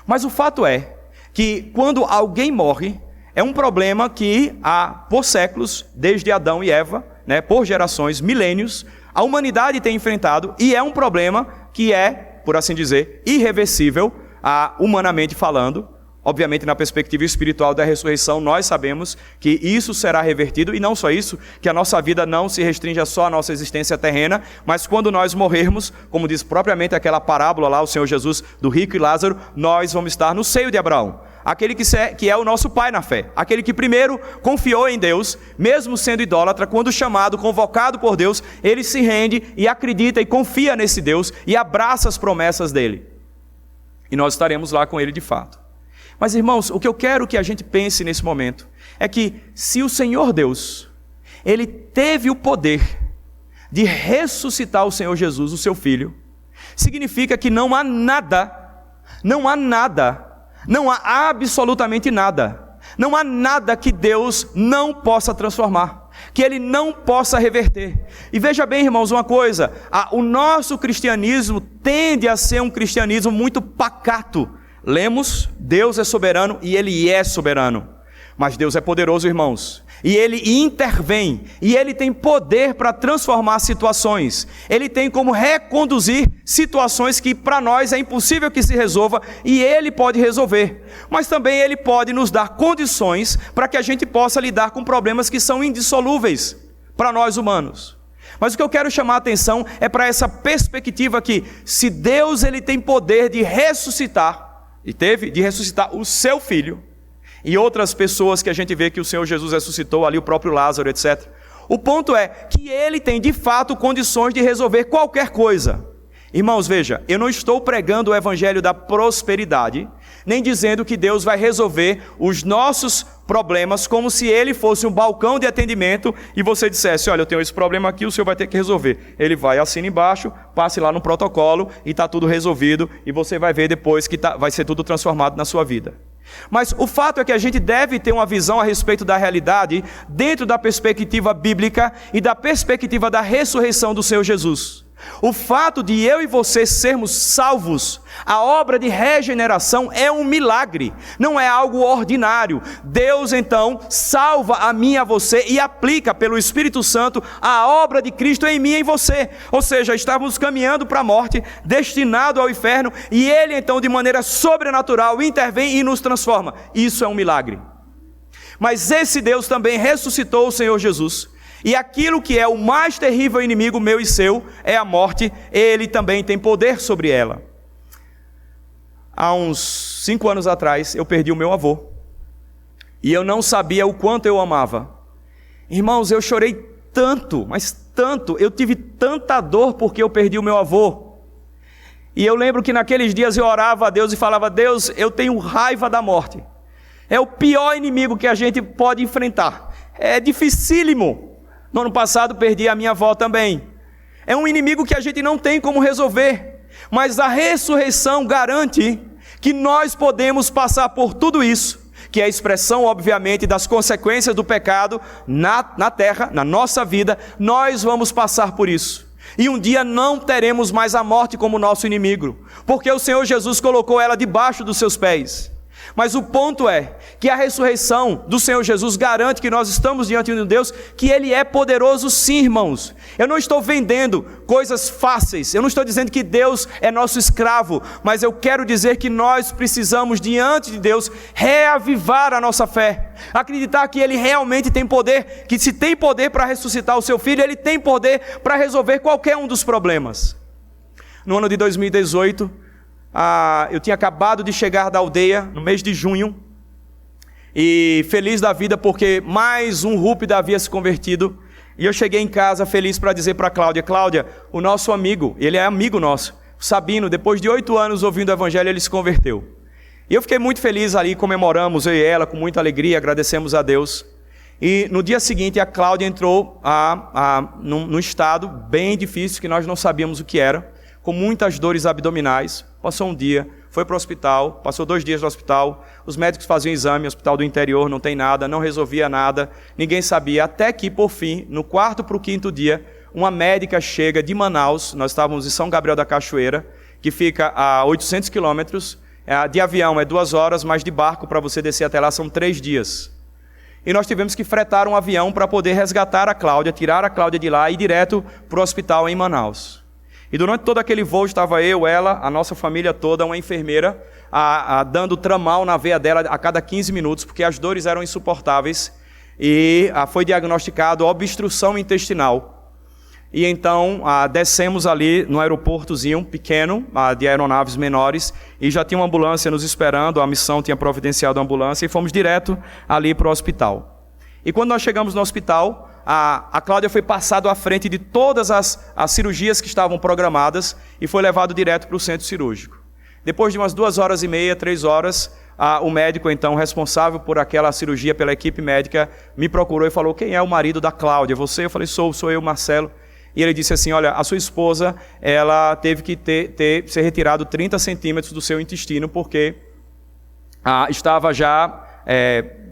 Mas o fato é que quando alguém morre, é um problema que há por séculos, desde Adão e Eva, né, por gerações, milênios, a humanidade tem enfrentado, e é um problema que é, por assim dizer, irreversível, humanamente falando. Obviamente, na perspectiva espiritual da ressurreição, nós sabemos que isso será revertido, e não só isso, que a nossa vida não se restringe só à nossa existência terrena, mas quando nós morrermos, como diz propriamente aquela parábola lá, o Senhor Jesus, do rico e Lázaro, nós vamos estar no seio de Abraão, aquele que é o nosso pai na fé, aquele que primeiro confiou em Deus, mesmo sendo idólatra, quando chamado, convocado por Deus, ele se rende e acredita e confia nesse Deus e abraça as promessas dele. E nós estaremos lá com ele de fato. Mas, irmãos, o que eu quero que a gente pense nesse momento é que se o Senhor Deus, ele teve o poder de ressuscitar o Senhor Jesus, o seu Filho, significa que não há absolutamente nada, não há nada que Deus não possa transformar, que Ele não possa reverter. E veja bem, irmãos, uma coisa, o nosso cristianismo tende a ser um cristianismo muito pacato. Lemos, Deus é soberano e Ele é soberano. Mas Deus é poderoso, irmãos. E Ele intervém. E Ele tem poder para transformar situações. Ele tem como reconduzir situações que para nós é impossível que se resolva. E Ele pode resolver. Mas também Ele pode nos dar condições para que a gente possa lidar com problemas que são indissolúveis para nós humanos. Mas o que eu quero chamar a atenção é para essa perspectiva que se Deus ele tem poder de ressuscitar, e teve de ressuscitar o seu filho, e outras pessoas que a gente vê que o Senhor Jesus ressuscitou, ali o próprio Lázaro, etc. O ponto é que ele tem de fato condições de resolver qualquer coisa. Irmãos, veja, eu não estou pregando o evangelho da prosperidade, nem dizendo que Deus vai resolver os nossos problemas como se Ele fosse um balcão de atendimento e você dissesse, olha, eu tenho esse problema aqui, o senhor vai ter que resolver. Ele vai, assina embaixo, passe lá no protocolo e está tudo resolvido e você vai ver depois que vai ser tudo transformado na sua vida. Mas o fato é que a gente deve ter uma visão a respeito da realidade dentro da perspectiva bíblica e da perspectiva da ressurreição do Senhor Jesus. O fato de eu e você sermos salvos, a obra de regeneração é um milagre, não é algo ordinário. Deus então salva a mim e a você e aplica pelo Espírito Santo a obra de Cristo em mim e em você. Ou seja, estávamos caminhando para a morte, destinado ao inferno, e Ele então de maneira sobrenatural intervém e nos transforma. Isso é um milagre. Mas esse Deus também ressuscitou o Senhor Jesus. E aquilo que é o mais terrível inimigo meu e seu, é a morte, Ele também tem poder sobre ela. Há uns 5 anos atrás, eu perdi o meu avô. e eu não sabia o quanto eu amava. Irmãos, eu chorei tanto, mas tanto, eu tive tanta dor porque eu perdi o meu avô. E eu lembro que naqueles dias eu orava a Deus e falava: Deus, eu tenho raiva da morte. É o pior inimigo que a gente pode enfrentar. É dificílimo. No ano passado perdi a minha avó também. É um inimigo que a gente não tem como resolver. Mas a ressurreição garante que nós podemos passar por tudo isso, que é a expressão, obviamente, das consequências do pecado na terra, na nossa vida. Nós vamos passar por isso. E um dia não teremos mais a morte como nosso inimigo, porque o Senhor Jesus colocou ela debaixo dos seus pés. Mas o ponto é que a ressurreição do Senhor Jesus garante que nós estamos diante de um Deus que Ele é poderoso sim, irmãos. Eu não estou vendendo coisas fáceis, eu não estou dizendo que Deus é nosso escravo, mas eu quero dizer que nós precisamos, diante de Deus, reavivar a nossa fé, acreditar que Ele realmente tem poder, que se tem poder para ressuscitar o seu filho, Ele tem poder para resolver qualquer um dos problemas. No ano de 2018, eu tinha acabado de chegar da aldeia, no mês de junho, e feliz da vida porque mais um rúpida havia se convertido, e eu cheguei em casa feliz para dizer para Cláudia: Cláudia, o nosso amigo, ele é amigo nosso, Sabino, depois de 8 anos ouvindo o evangelho, ele se converteu. E eu fiquei muito feliz ali, comemoramos, eu e ela, com muita alegria, agradecemos a Deus. E no dia seguinte a Cláudia entrou num estado bem difícil, que nós não sabíamos o que era, com muitas dores abdominais. Passou um dia, foi para o hospital, passou 2 dias no hospital, os médicos faziam exame, hospital do interior, não tem nada, não resolvia nada, ninguém sabia, até que, por fim, no 4º para o 5º dia, uma médica chega de Manaus, nós estávamos em São Gabriel da Cachoeira, que fica a 800 quilômetros, de avião é 2 horas, mas de barco para você descer até lá são 3 dias. E nós tivemos que fretar um avião para poder resgatar a Cláudia, tirar a Cláudia de lá e ir direto para o hospital em Manaus. E durante todo aquele voo estava eu, ela, a nossa família toda, uma enfermeira, dando tramal na veia dela a cada 15 minutos, porque as dores eram insuportáveis, e foi diagnosticado obstrução intestinal. E então descemos ali no aeroportozinho pequeno, de aeronaves menores, e já tinha uma ambulância nos esperando, a missão tinha providenciado a ambulância, e fomos direto ali para o hospital. E quando nós chegamos no hospital, a Cláudia foi passada à frente de todas as cirurgias que estavam programadas e foi levado direto para o centro cirúrgico. Depois de umas 2 horas e meia, 3 horas, o médico, então, responsável por aquela cirurgia, pela equipe médica, me procurou e falou: quem é o marido da Cláudia? Você? Eu falei: sou eu, Marcelo. E ele disse assim: olha, a sua esposa, ela teve que ser retirado 30 centímetros do seu intestino, porque estava já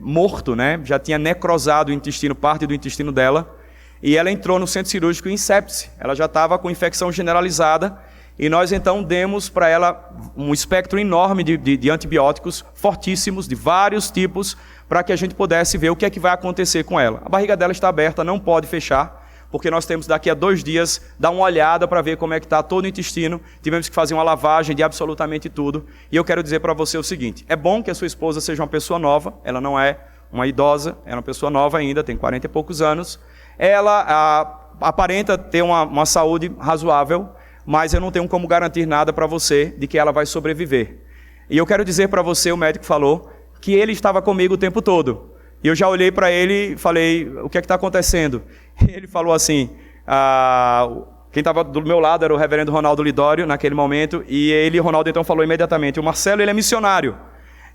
morto, né? Já tinha necrosado o intestino, parte do intestino dela, e ela entrou no centro cirúrgico em sepse. Ela já estava com infecção generalizada, e nós então demos para ela um espectro enorme de antibióticos fortíssimos, de vários tipos, para que a gente pudesse ver o que é que vai acontecer com ela. A barriga dela está aberta, não pode fechar, porque nós temos daqui a 2 dias dar uma olhada para ver como é que está todo o intestino. Tivemos que fazer uma lavagem de absolutamente tudo. E eu quero dizer para você o seguinte: é bom que a sua esposa seja uma pessoa nova, ela não é uma idosa, é uma pessoa nova ainda, tem 40 e poucos anos. Ela aparenta ter uma saúde razoável, mas eu não tenho como garantir nada para você de que ela vai sobreviver. E eu quero dizer para você, o médico falou, que ele estava comigo o tempo todo. E eu já olhei para ele e falei: o que é que está acontecendo? E ele falou assim, quem estava do meu lado era o reverendo Ronaldo Lidório naquele momento, e Ronaldo então falou imediatamente: o Marcelo, ele é missionário.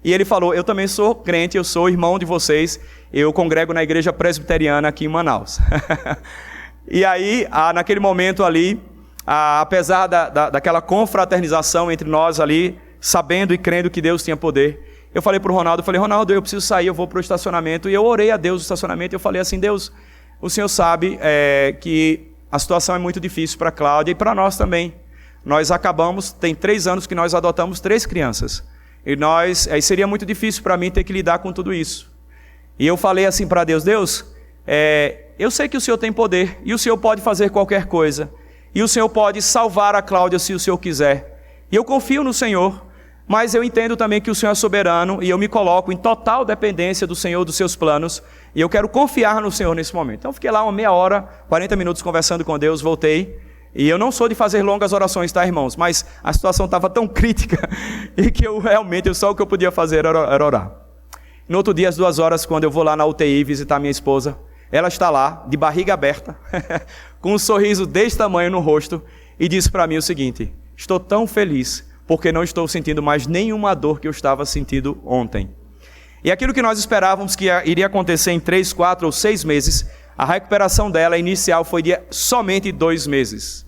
E ele falou: eu também sou crente, eu sou irmão de vocês, eu congrego na igreja presbiteriana aqui em Manaus. E aí, naquele momento ali, apesar daquela confraternização entre nós ali, sabendo e crendo que Deus tinha poder, eu falei para o Ronaldo, Ronaldo, eu preciso sair, eu vou para o estacionamento. E eu orei a Deus no estacionamento, eu falei assim: Deus, o Senhor sabe que a situação é muito difícil para a Cláudia e para nós também. Nós acabamos, tem 3 anos que nós adotamos 3 crianças. E seria muito difícil para mim ter que lidar com tudo isso. E eu falei assim para Deus: Deus, eu sei que o Senhor tem poder, e o Senhor pode fazer qualquer coisa. E o Senhor pode salvar a Cláudia se o Senhor quiser. E eu confio no Senhor. Mas eu entendo também que o Senhor é soberano e eu me coloco em total dependência do Senhor, dos seus planos, e eu quero confiar no Senhor nesse momento. Então fiquei lá uma meia hora, 40 minutos conversando com Deus, voltei, e eu não sou de fazer longas orações, tá, irmãos? Mas a situação estava tão crítica e que só o que eu podia fazer era orar. No outro dia, às 2h, quando eu vou lá na UTI visitar minha esposa, ela está lá, de barriga aberta, com um sorriso desse tamanho no rosto, e disse para mim o seguinte: estou tão feliz, porque não estou sentindo mais nenhuma dor que eu estava sentindo ontem. E aquilo que nós esperávamos que iria acontecer em 3, 4 ou 6 meses, a recuperação dela inicial foi de somente 2 meses.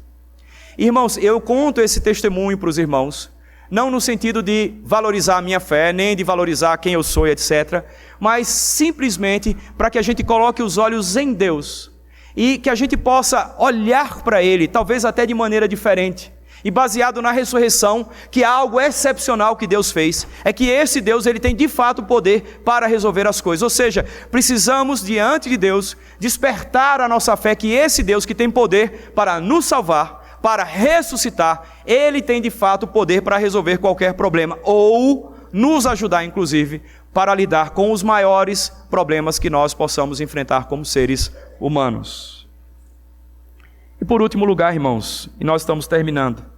Irmãos, eu conto esse testemunho para os irmãos, não no sentido de valorizar a minha fé, nem de valorizar quem eu sou, etc., mas simplesmente para que a gente coloque os olhos em Deus e que a gente possa olhar para Ele, talvez até de maneira diferente. E baseado na ressurreição, que há algo excepcional que Deus fez, é que esse Deus, ele tem de fato poder para resolver as coisas. Ou seja, precisamos diante de Deus despertar a nossa fé que esse Deus que tem poder para nos salvar, para ressuscitar, ele tem de fato poder para resolver qualquer problema, ou nos ajudar inclusive para lidar com os maiores problemas que nós possamos enfrentar como seres humanos. E por último lugar, irmãos, e nós estamos terminando,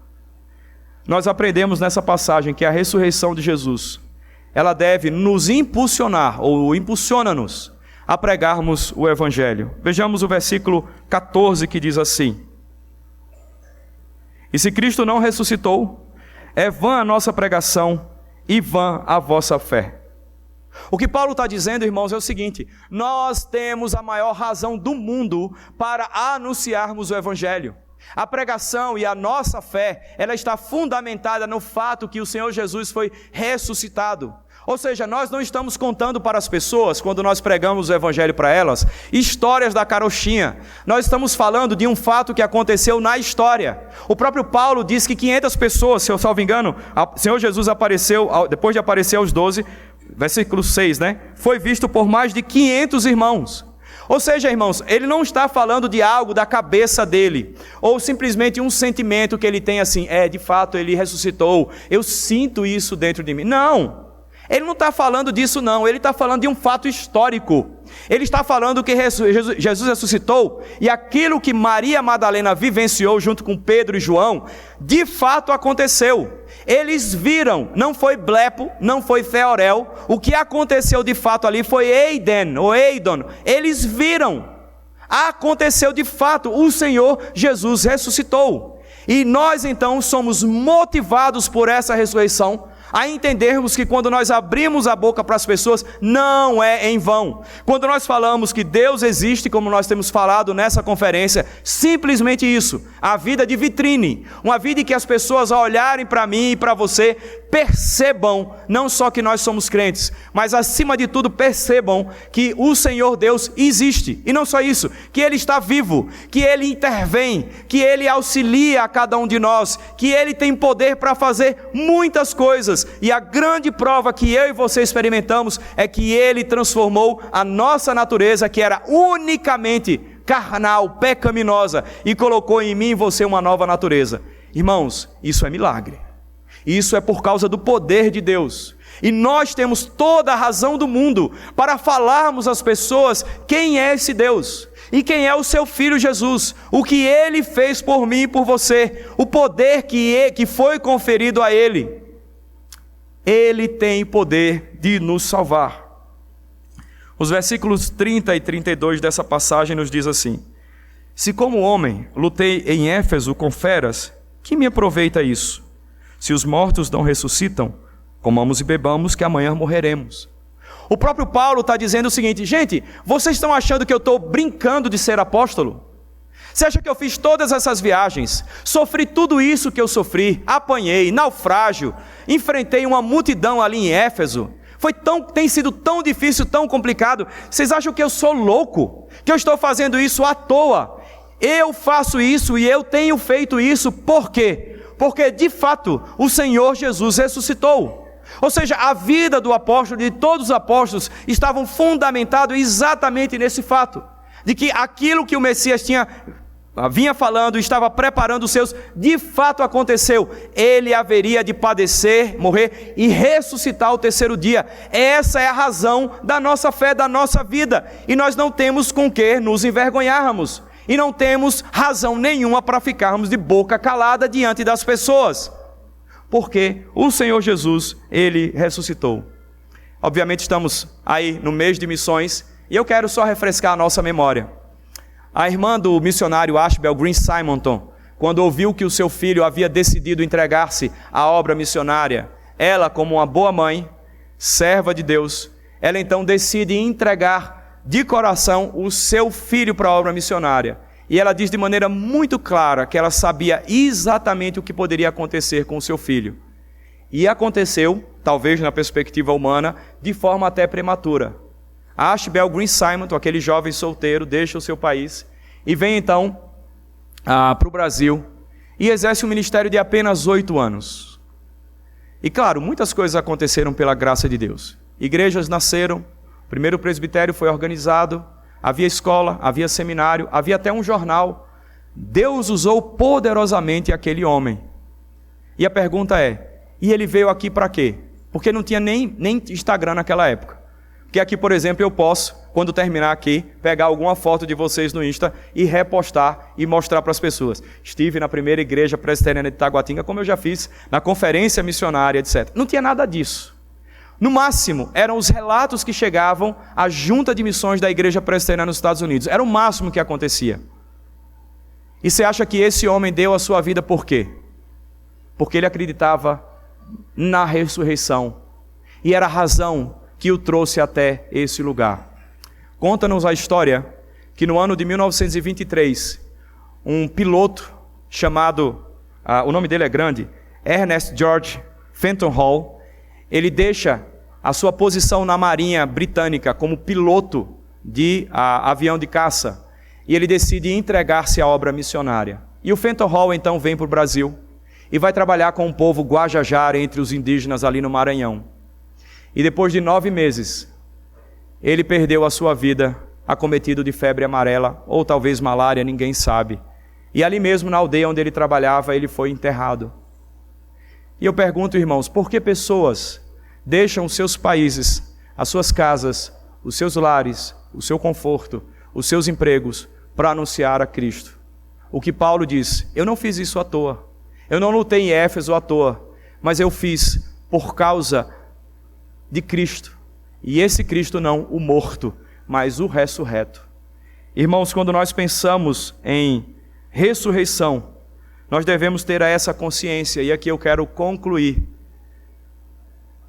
nós aprendemos nessa passagem que a ressurreição de Jesus, ela deve nos impulsionar, ou impulsiona-nos, a pregarmos o Evangelho. Vejamos o versículo 14 que diz assim: e se Cristo não ressuscitou, é vã a nossa pregação e vã a vossa fé. O que Paulo está dizendo, irmãos, é o seguinte: nós temos a maior razão do mundo para anunciarmos o Evangelho. A pregação e a nossa fé, ela está fundamentada no fato que o Senhor Jesus foi ressuscitado. Ou seja, nós não estamos contando para as pessoas, quando nós pregamos o Evangelho para elas, histórias da carochinha. Nós estamos falando de um fato que aconteceu na história. O próprio Paulo diz que 500 pessoas, se eu salvo engano, o Senhor Jesus apareceu, depois de aparecer aos 12, versículo 6, né? Foi visto por mais de 500 irmãos. Ou seja, irmãos, ele não está falando de algo da cabeça dele, ou simplesmente um sentimento que ele tem assim, de fato ele ressuscitou, eu sinto isso dentro de mim. Não, ele não está falando disso não, ele está falando de um fato histórico. Ele está falando que Jesus ressuscitou, e aquilo que Maria Madalena vivenciou junto com Pedro e João, de fato aconteceu. Eles viram, não foi blepo, não foi theorel, o que aconteceu de fato ali foi eiden, ou eidon, eles viram, aconteceu de fato, o Senhor Jesus ressuscitou, e nós então somos motivados por essa ressurreição, a entendermos que quando nós abrimos a boca para as pessoas, não é em vão. Quando nós falamos que Deus existe, como nós temos falado nessa conferência, simplesmente isso, a vida de vitrine, uma vida em que as pessoas ao olharem para mim e para você, percebam, não só que nós somos crentes, mas acima de tudo percebam que o Senhor Deus existe, e não só isso, que Ele está vivo, que Ele intervém, que Ele auxilia a cada um de nós, que Ele tem poder para fazer muitas coisas, e a grande prova que eu e você experimentamos é que Ele transformou a nossa natureza, que era unicamente carnal, pecaminosa, e colocou em mim e você uma nova natureza. Irmãos, isso é milagre. Isso é por causa do poder de Deus. E nós temos toda a razão do mundo para falarmos às pessoas quem é esse Deus e quem é o seu Filho Jesus, o que Ele fez por mim e por você, o poder que foi conferido a Ele. Ele tem poder de nos salvar. Os versículos 30 e 32 dessa passagem nos diz assim: se como homem lutei em Éfeso com feras, que me aproveita isso? Se os mortos não ressuscitam, comamos e bebamos, que amanhã morreremos. O próprio Paulo está dizendo o seguinte: gente, vocês estão achando que eu estou brincando de ser apóstolo? Você acha que eu fiz todas essas viagens, sofri tudo isso que eu sofri, apanhei, naufrágio, enfrentei uma multidão ali em Éfeso, tem sido tão difícil, tão complicado, vocês acham que eu sou louco? Que eu estou fazendo isso à toa? Eu faço isso e eu tenho feito isso, por quê? Porque de fato o Senhor Jesus ressuscitou. Ou seja, a vida do apóstolo, de todos os apóstolos, estavam fundamentados exatamente nesse fato, de que aquilo que o Messias vinha falando, estava preparando os seus, de fato aconteceu. Ele haveria de padecer, morrer e ressuscitar ao terceiro dia. Essa é a razão da nossa fé, da nossa vida, e nós não temos com que nos envergonharmos. E não temos razão nenhuma para ficarmos de boca calada diante das pessoas, porque o Senhor Jesus, Ele ressuscitou. Obviamente estamos aí no mês de missões e eu quero só refrescar a nossa memória. A irmã do missionário Ashbel Green Simonton, quando ouviu que o seu filho havia decidido entregar-se à obra missionária, ela, como uma boa mãe, serva de Deus, ela então decide entregar de coração o seu filho para a obra missionária. E ela diz de maneira muito clara que ela sabia exatamente o que poderia acontecer com o seu filho. E aconteceu, talvez na perspectiva humana, de forma até prematura. Ashbel Green Simonton, aquele jovem solteiro, deixa o seu país e vem então para o Brasil e exerce um ministério de apenas 8 anos. E claro, muitas coisas aconteceram pela graça de Deus. Igrejas nasceram, o primeiro presbitério foi organizado, havia escola, havia seminário, havia até um jornal. Deus usou poderosamente aquele homem. E a pergunta é, e ele veio aqui para quê? Porque não tinha nem Instagram naquela época. Porque aqui, por exemplo, eu posso, quando terminar aqui, pegar alguma foto de vocês no Insta e repostar e mostrar para as pessoas. Estive na primeira igreja presbiteriana de Taguatinga, como eu já fiz, na conferência missionária, etc. Não tinha nada disso. No máximo, eram os relatos que chegavam à junta de missões da igreja presbiteriana nos Estados Unidos. Era o máximo que acontecia. E você acha que esse homem deu a sua vida por quê? Porque ele acreditava na ressurreição. E era a razão que o trouxe até esse lugar. Conta-nos a história que no ano de 1923, um piloto chamado, o nome dele é grande, Ernest George Fenton Hall, ele deixa a sua posição na Marinha Britânica como piloto de avião de caça e ele decide entregar-se à obra missionária. E o Fenton Hall então vem para o Brasil e vai trabalhar com o povo Guajajara entre os indígenas ali no Maranhão. E depois de 9 meses, ele perdeu a sua vida acometido de febre amarela ou talvez malária, ninguém sabe. E ali mesmo na aldeia onde ele trabalhava, ele foi enterrado. E eu pergunto, irmãos, por que pessoas deixam os seus países, as suas casas, os seus lares, o seu conforto, os seus empregos, para anunciar a Cristo? O que Paulo diz, eu não fiz isso à toa, eu não lutei em Éfeso à toa, mas eu fiz por causa de Cristo. E esse Cristo não o morto, mas o ressurreto. Irmãos, quando nós pensamos em ressurreição, nós devemos ter essa consciência, e aqui eu quero concluir,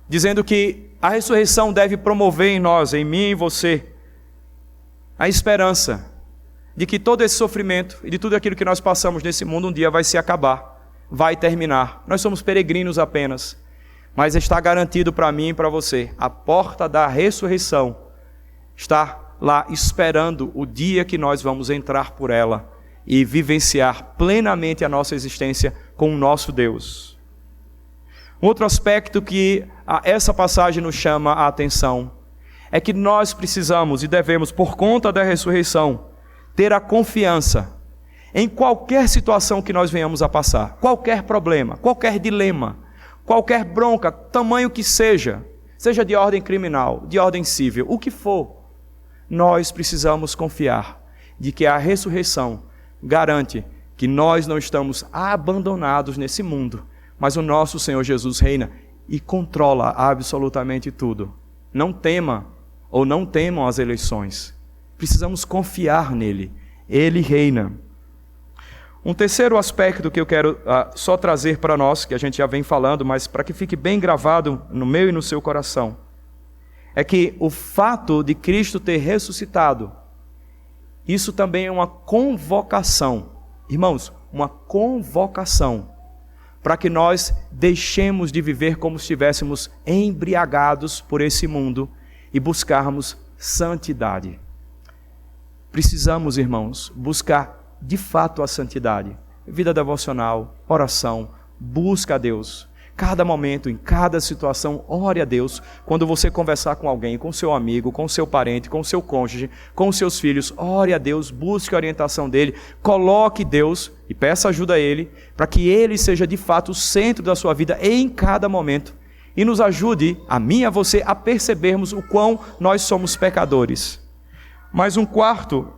dizendo que a ressurreição deve promover em nós, em mim e em você, a esperança de que todo esse sofrimento e de tudo aquilo que nós passamos nesse mundo um dia vai se acabar, vai terminar. Nós somos peregrinos apenas, mas está garantido para mim e para você, a porta da ressurreição está lá esperando o dia que nós vamos entrar por ela e vivenciar plenamente a nossa existência com o nosso Deus. Um outro aspecto que essa passagem nos chama a atenção é que nós precisamos e devemos, por conta da ressurreição, ter a confiança em qualquer situação que nós venhamos a passar, qualquer problema, qualquer dilema, qualquer bronca, tamanho que seja de ordem criminal, de ordem civil, o que for, nós precisamos confiar de que a ressurreição garante que nós não estamos abandonados nesse mundo, mas o nosso Senhor Jesus reina e controla absolutamente tudo. Não tema ou não temam as eleições. Precisamos confiar nele. Ele reina. Um terceiro aspecto que eu quero só trazer para nós, que a gente já vem falando, mas para que fique bem gravado no meu e no seu coração, é que o fato de Cristo ter ressuscitado, isso também é uma convocação. Irmãos, uma convocação para que nós deixemos de viver como se estivéssemos embriagados por esse mundo e buscarmos santidade. Precisamos, irmãos, buscar de fato a santidade. Vida devocional, oração, busca a Deus. Cada momento, em cada situação, ore a Deus. Quando você conversar com alguém, com seu amigo, com seu parente, com seu cônjuge, com seus filhos, ore a Deus, busque a orientação dele, coloque Deus e peça ajuda a Ele, para que Ele seja de fato o centro da sua vida em cada momento e nos ajude, a mim e a você, a percebermos o quão nós somos pecadores. Mas um quarto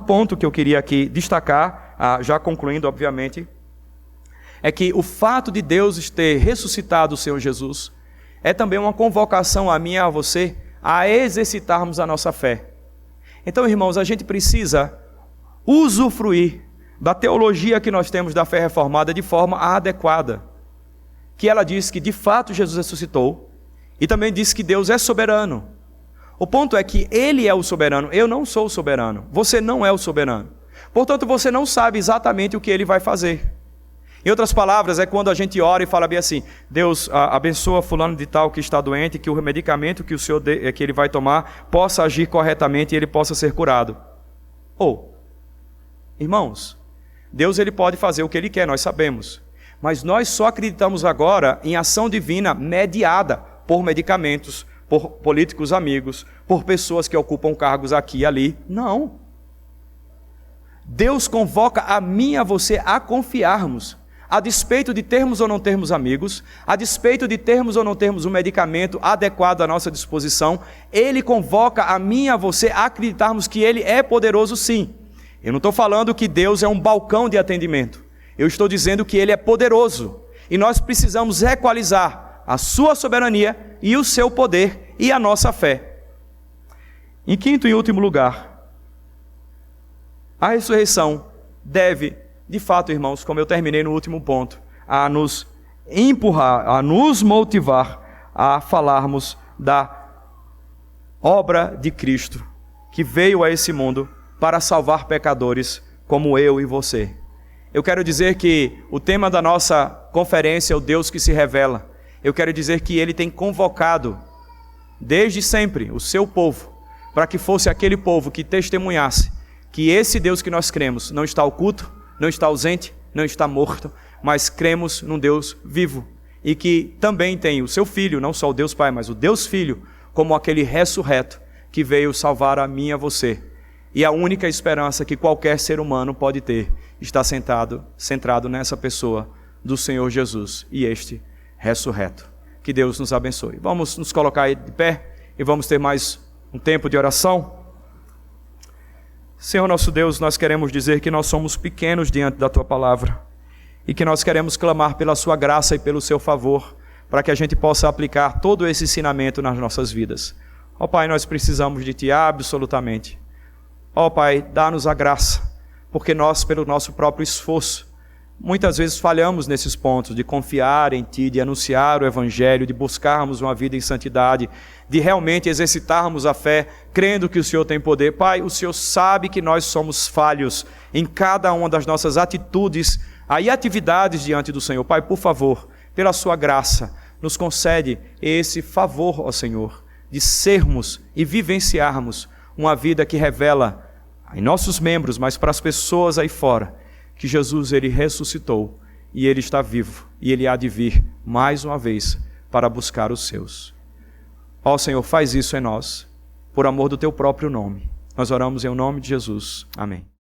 ponto que eu queria aqui destacar, já concluindo obviamente, é que o fato de Deus ter ressuscitado o Senhor Jesus é também uma convocação a mim e a você a exercitarmos a nossa fé. Então, irmãos, a gente precisa usufruir da teologia que nós temos da fé reformada de forma adequada. Que ela diz que de fato Jesus ressuscitou e também diz que Deus é soberano. O ponto é que Ele é o soberano, eu não sou o soberano, você não é o soberano. Portanto, você não sabe exatamente o que Ele vai fazer. Em outras palavras, é quando a gente ora e fala bem assim: Deus abençoa fulano de tal que está doente, que o medicamento que o Senhor que ele vai tomar possa agir corretamente e ele possa ser curado. Irmãos, Deus ele pode fazer o que Ele quer, nós sabemos. Mas nós só acreditamos agora em ação divina mediada por medicamentos, por políticos amigos, por pessoas que ocupam cargos aqui e ali. Não. Deus convoca a mim e a você a confiarmos. A despeito de termos ou não termos amigos, a despeito de termos ou não termos um medicamento adequado à nossa disposição, Ele convoca a mim e a você a acreditarmos que Ele é poderoso sim. Eu não estou falando que Deus é um balcão de atendimento. Eu estou dizendo que Ele é poderoso. E nós precisamos equalizar a sua soberania e o seu poder e a nossa fé. Em quinto e último lugar, a ressurreição deve, de fato, irmãos, como eu terminei no último ponto, a nos empurrar, a nos motivar a falarmos da obra de Cristo, que veio a esse mundo para salvar pecadores como eu e você. Eu quero dizer que o tema da nossa conferência é o Deus que se revela. Eu quero dizer que Ele tem convocado, desde sempre, o seu povo, para que fosse aquele povo que testemunhasse que esse Deus que nós cremos não está oculto, não está ausente, não está morto, mas cremos num Deus vivo e que também tem o seu Filho, não só o Deus Pai, mas o Deus Filho, como aquele ressurreto que veio salvar a mim e a você. E a única esperança que qualquer ser humano pode ter está centrado nessa pessoa do Senhor Jesus e este ressurreto. Que Deus nos abençoe. Vamos nos colocar aí de pé e vamos ter mais um tempo de oração. Senhor nosso Deus, nós queremos dizer que nós somos pequenos diante da Tua palavra e que nós queremos clamar pela Sua graça e pelo Seu favor para que a gente possa aplicar todo esse ensinamento nas nossas vidas. Ó Pai, nós precisamos de Ti absolutamente. Ó Pai, dá-nos a graça, porque nós, pelo nosso próprio esforço, muitas vezes falhamos nesses pontos de confiar em Ti, de anunciar o Evangelho, de buscarmos uma vida em santidade, de realmente exercitarmos a fé, crendo que o Senhor tem poder. Pai, o Senhor sabe que nós somos falhos em cada uma das nossas atitudes e atividades diante do Senhor. Pai, por favor, pela Sua graça, nos concede esse favor, ó Senhor, de sermos e vivenciarmos uma vida que revela em nossos membros, mas para as pessoas aí fora, que Jesus ele ressuscitou e Ele está vivo e Ele há de vir mais uma vez para buscar os seus. Ó Senhor, faz isso em nós, por amor do Teu próprio nome. Nós oramos em nome de Jesus. Amém.